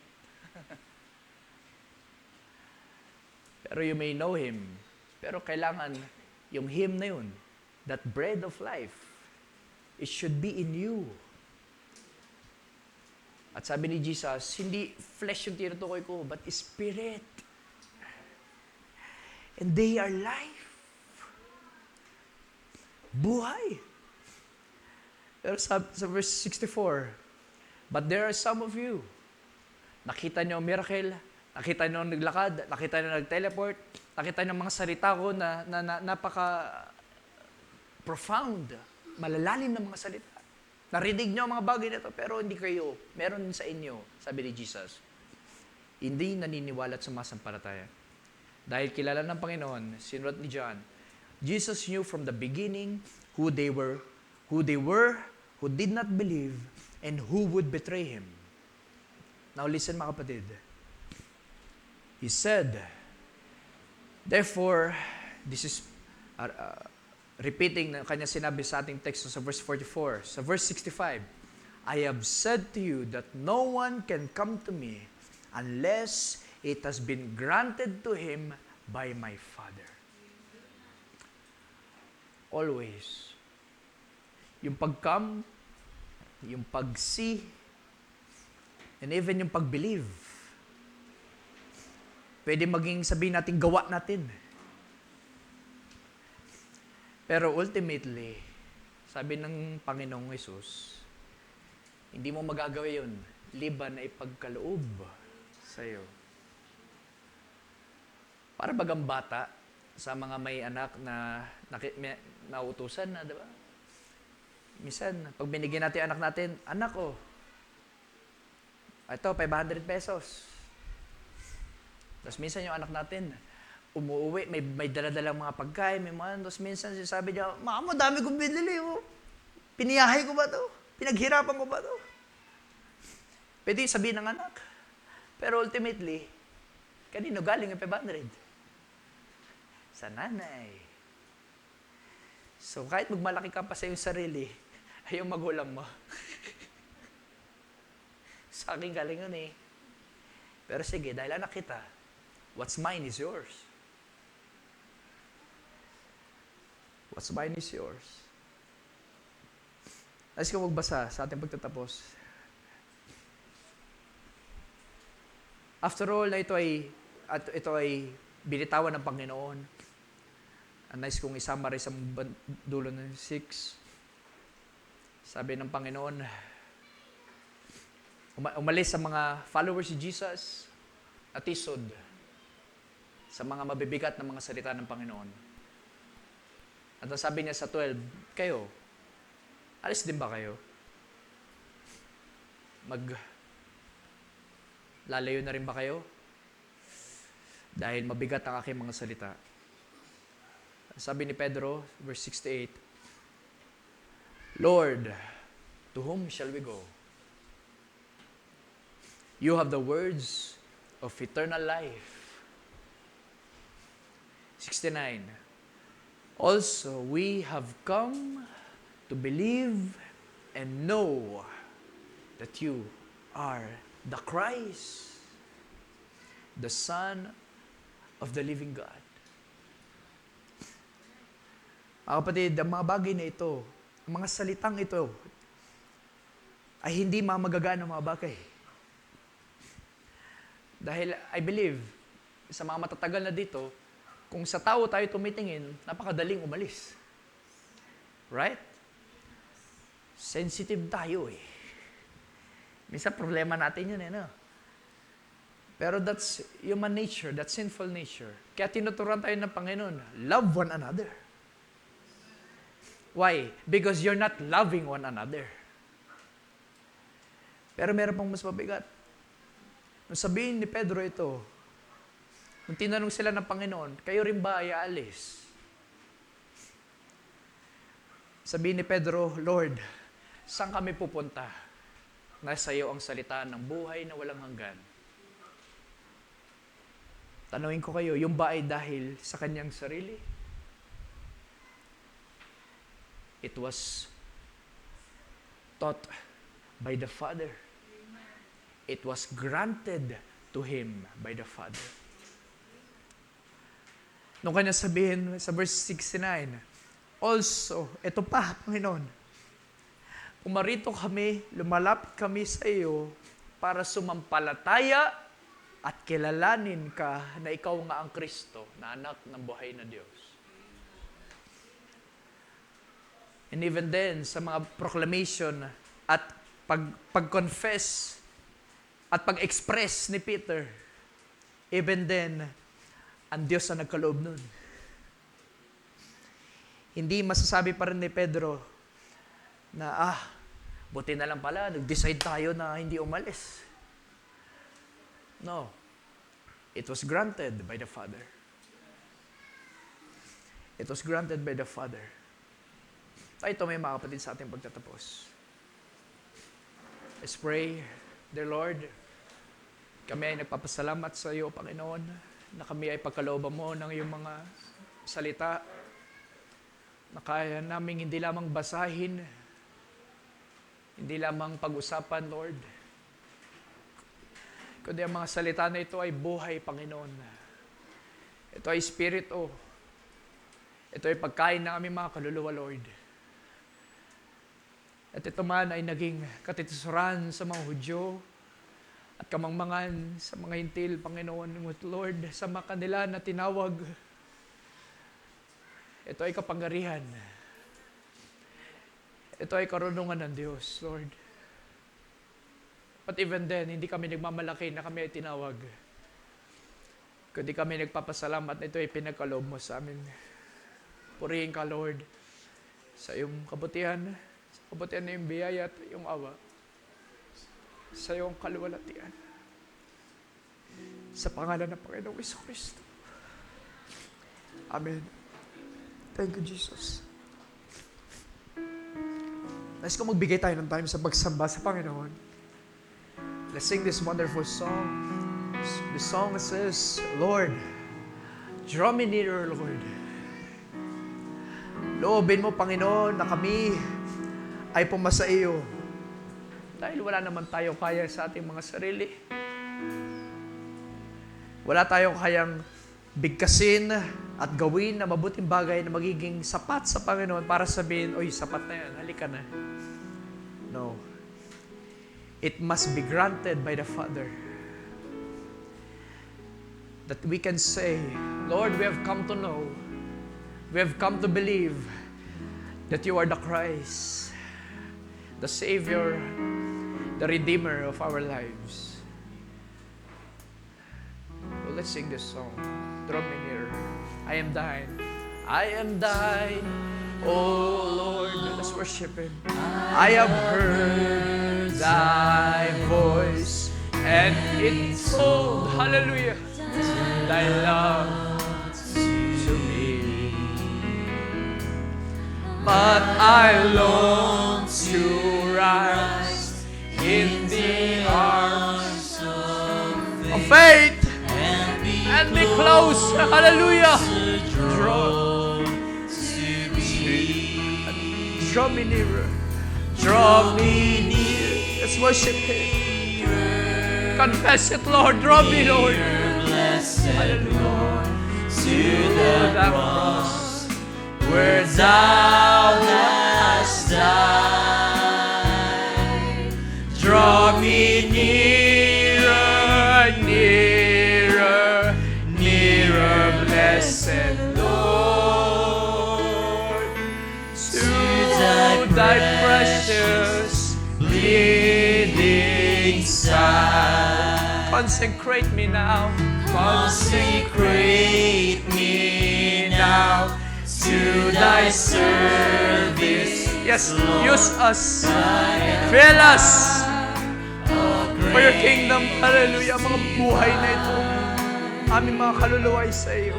Pero you may know Him. Pero kailangan yung Him na yun, that bread of life, it should be in you. At sabi ni Jesus, hindi flesh yung tinutukoy ko, but spirit. And they are life. Buhay. Pero sa verse 64, but there are some of you, nakita niyo ang miracle, nakita niyo ang naglakad, nakita niyo nag-teleport, nakita niyo ang mga salita ko na napaka-profound, malalalim na mga salita. Narinig niyo ang mga bagay na ito, pero hindi kayo. Meron sa inyo, sabi ni Jesus. Hindi naniniwala at sumasampalataya. Dahil kilala ng Panginoon, sinulat ni John, Jesus knew from the beginning who they were, who did not believe, and who would betray Him. Now listen mga kapatid. He said, therefore, this is repeating na kanya sinabi sa ating text sa verse 44. Sa verse 65, I have said to you that no one can come to me unless it has been granted to him by my Father. Always. Yung pag-come, yung pag-see, and even yung pag-believe. Pwede maging sabihin natin, gawa natin. Pero ultimately, sabi ng Panginoong Hesus, hindi mo magagawa yun, liban na ipagkaloob sa iyo. Para bagang bata sa mga may anak na nauutusan na, di ba? Minsan, pag binigyan natin anak natin, anak ko, ito, 500 pesos. Tapos minsan yung anak natin, umuwi, may dala-dalang mga pagkain, may mga, tapos minsan sabi niya, Mama, dami kong binili, oh. Piniyahay ko ba to? Pinaghirapan ko ba to? Pwede sabihin ng anak. Pero ultimately, kanino galing yung 500? Sa nanay. So kahit magmalaki ka pa sa iyong sarili, ay yung magulang mo. Sa akin galing yun eh. Pero sige, dahil anak kita, what's mine is yours. What's mine is yours. Nais ko magbasa sa ating pagtatapos. After all, ito ay binitawan ng Panginoon. Nais kong i-summarize sa dulo ng 6. Sabi ng Panginoon, umalis sa mga followers ni Jesus at isod sa mga mabibigat na mga salita ng Panginoon. At ang sabi niya sa 12, kayo, alis din ba kayo? Lalayo na rin ba kayo? Dahil mabigat ang aking mga salita. Sabi ni Pedro, verse 68, Lord, to whom shall we go? You have the words of eternal life. 69, also we have come to believe and know that you are the Christ, the Son of the living God. Mga kapatid, ang mga bagay na ito, ang mga salitang ito, ay hindi magagawa ng mga bagay. Dahil I believe, sa mga matatagal na dito, kung sa tao tayo tumitingin, napakadaling umalis. Right? Sensitive tayo eh. Minsan problema natin yun eh, no? Pero that's human nature, that's sinful nature. Kaya tinuturuan tayo ng Panginoon, love one another. Why? Because you're not loving one another. Pero meron pang mas mabigat. Nung sabihin ni Pedro ito, nung tinanong sila ng Panginoon, kayo rin ba ay aalis? Sabihin ni Pedro, Lord, saan kami pupunta? Nasa iyo ang salita ng buhay na walang hanggan. Tanungin ko kayo, yung ba ay dahil sa kanyang sarili? It was taught by the Father. It was granted to him by the Father. Nung kanya sabihin sa verse 69, also, ito pa, Panginoon, pumarito kami, lumalapit kami sa iyo para sumampalataya at kilalanin ka na ikaw nga ang Kristo, na anak ng buhay na Diyos. And even then, sa mga proclamation at pag-confess at pag-express ni Peter, even then, ang Diyos ang nagkaloob nun. Hindi masasabi pa rin ni Pedro na, buti na lang pala, nag-decide tayo na hindi umalis. No. It was granted by the Father. It was granted by the Father. Tayo ito may mga kapatid sa ating pagtatapos. Let's pray. Dear Lord, kami ay nagpapasalamat sa iyo, Panginoon, na kami ay pagkalooban mo ng iyong mga salita na kaya namin hindi lamang basahin, hindi lamang pag-usapan, Lord, kundi ang mga salita na ito ay buhay, Panginoon. Ito ay Espiritu. Ito ay pagkain ng aming mga kaluluwa, Lord. At ito man ay naging katitusuran sa mga Hudyo at kamangmangan sa mga Hintil, Panginoon, Lord, sa mga kanila na tinawag. Ito ay kapangyarihan. Ito ay karunungan ng Diyos, Lord. But even then, hindi kami nagmamalaki na kami ay tinawag. Kundi kami nagpapasalamat na ito ay pinagkaloob mo sa amin. Purihin ka, Lord, sa iyong kabutihan, sa kabutihan na iyong biyaya at iyong awa, sa iyong kaluwalhatian. Sa pangalan ng Panginoong Jesucristo. Amen. Thank you, Jesus. Nais ko magbigay tayo ng time sa pagsamba sa Panginoon. Let's sing this wonderful song. The song says, Lord, draw me nearer, Lord. Loobin mo, Panginoon, na kami ay pumasa iyo. Dahil wala naman tayo kaya sa ating mga sarili. Wala tayong kayang bigkasin at gawin na mabuting bagay na magiging sapat sa Panginoon para sabihin, oy, sapat na yan, halika na. No. It must be granted by the Father. That we can say, Lord, we have come to know, we have come to believe that you are the Christ, the Savior, the Redeemer of our lives. Well, let's sing this song. Draw me near. I am thine. I am thine, oh Lord. Let's worship Him. I have heard thy voice, and it told, hallelujah, thy love to me. But I long to rise in the arms of faith and be close, hallelujah. Draw me nearer. Draw me near. Let's worship Him. Confess it, Lord. Draw me, Lord. Hallelujah. To the cross where thou hast died. Draw me nearer, nearer, nearer, blessed Lord, to thy precious bleeding side. Consecrate me now. Consecrate me now to thy service. Yes, use us. Fill us for your kingdom. Hallelujah. Mga buhay na ito, aming mga kaluluwa ay sa iyo.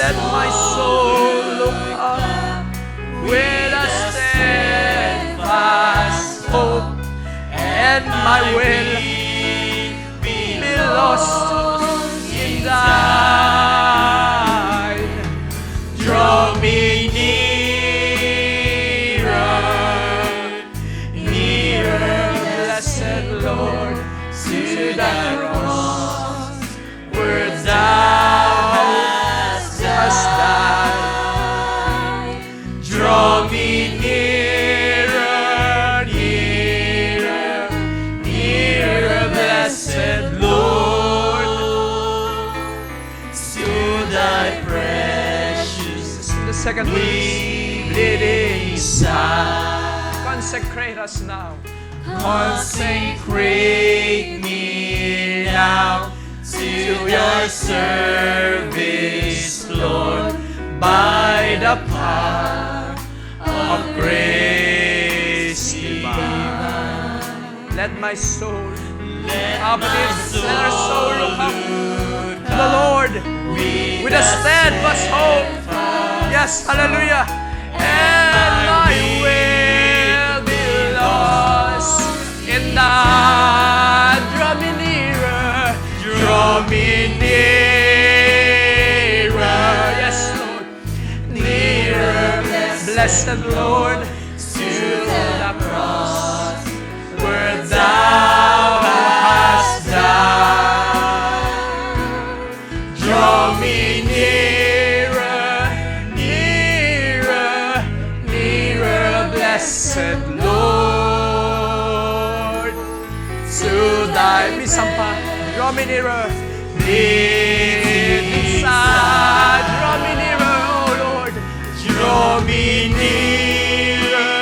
Let my soul look up with a steadfast hope, and my will be lost in thine. Draw me nearer, Second verse. Bleeding side. Consecrate us now. Consecrate me now to your service, Lord, by the power of grace divine. Let my soul, Let our soul look up to the Lord with a steadfast hope. Yes, hallelujah. And I will be lost in that. Draw me nearer. Draw me nearer, Yes, Lord. nearer, Blessed Lord, to the cross where thou hast died. Draw me nearer, nearer, nearer, blessed Lord, to thy Misampa. Draw me nearer. bleeding Side. side. Draw me nearer, oh Lord. Draw me nearer,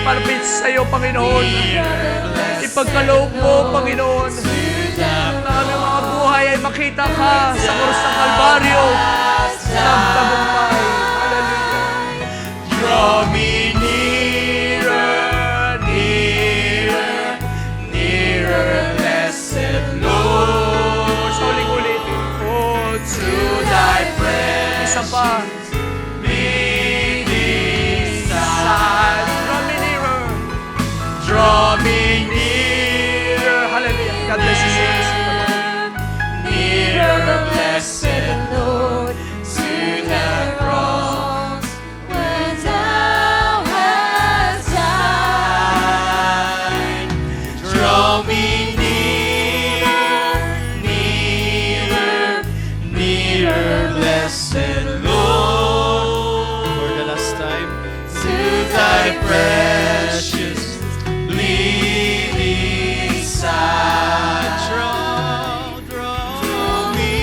Malapit sa iyo, Panginoon. nearer, Ipagkaloob mo, Panginoon. to the Na aming mga buhay ay makita ka sa krus ng Kalbaryo. Nagtagumpay. Hallelujah. Draw me nearer, nearer, nearer, blessed Lord, Sa ulit-ulit. oh, to thy Isa precious pa. bleeding side. Draw me nearer. Draw me nearer, Hallelujah. God bless you, saints. nearer, blessed Lord, to the cross where thou hast died. Draw me nearer, nearer, nearer, blessed Lord, for the last time, to thy precious bleeding side. Draw me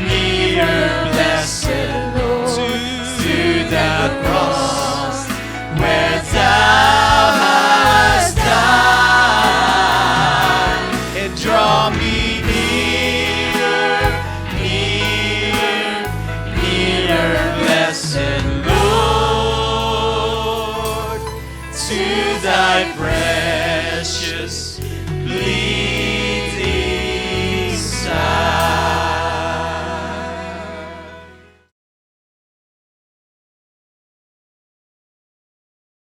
nearer, blessed Lord, to the cross where thou hast died. And draw me nearer, nearer, nearer, blessed Lord, to thy precious bleeding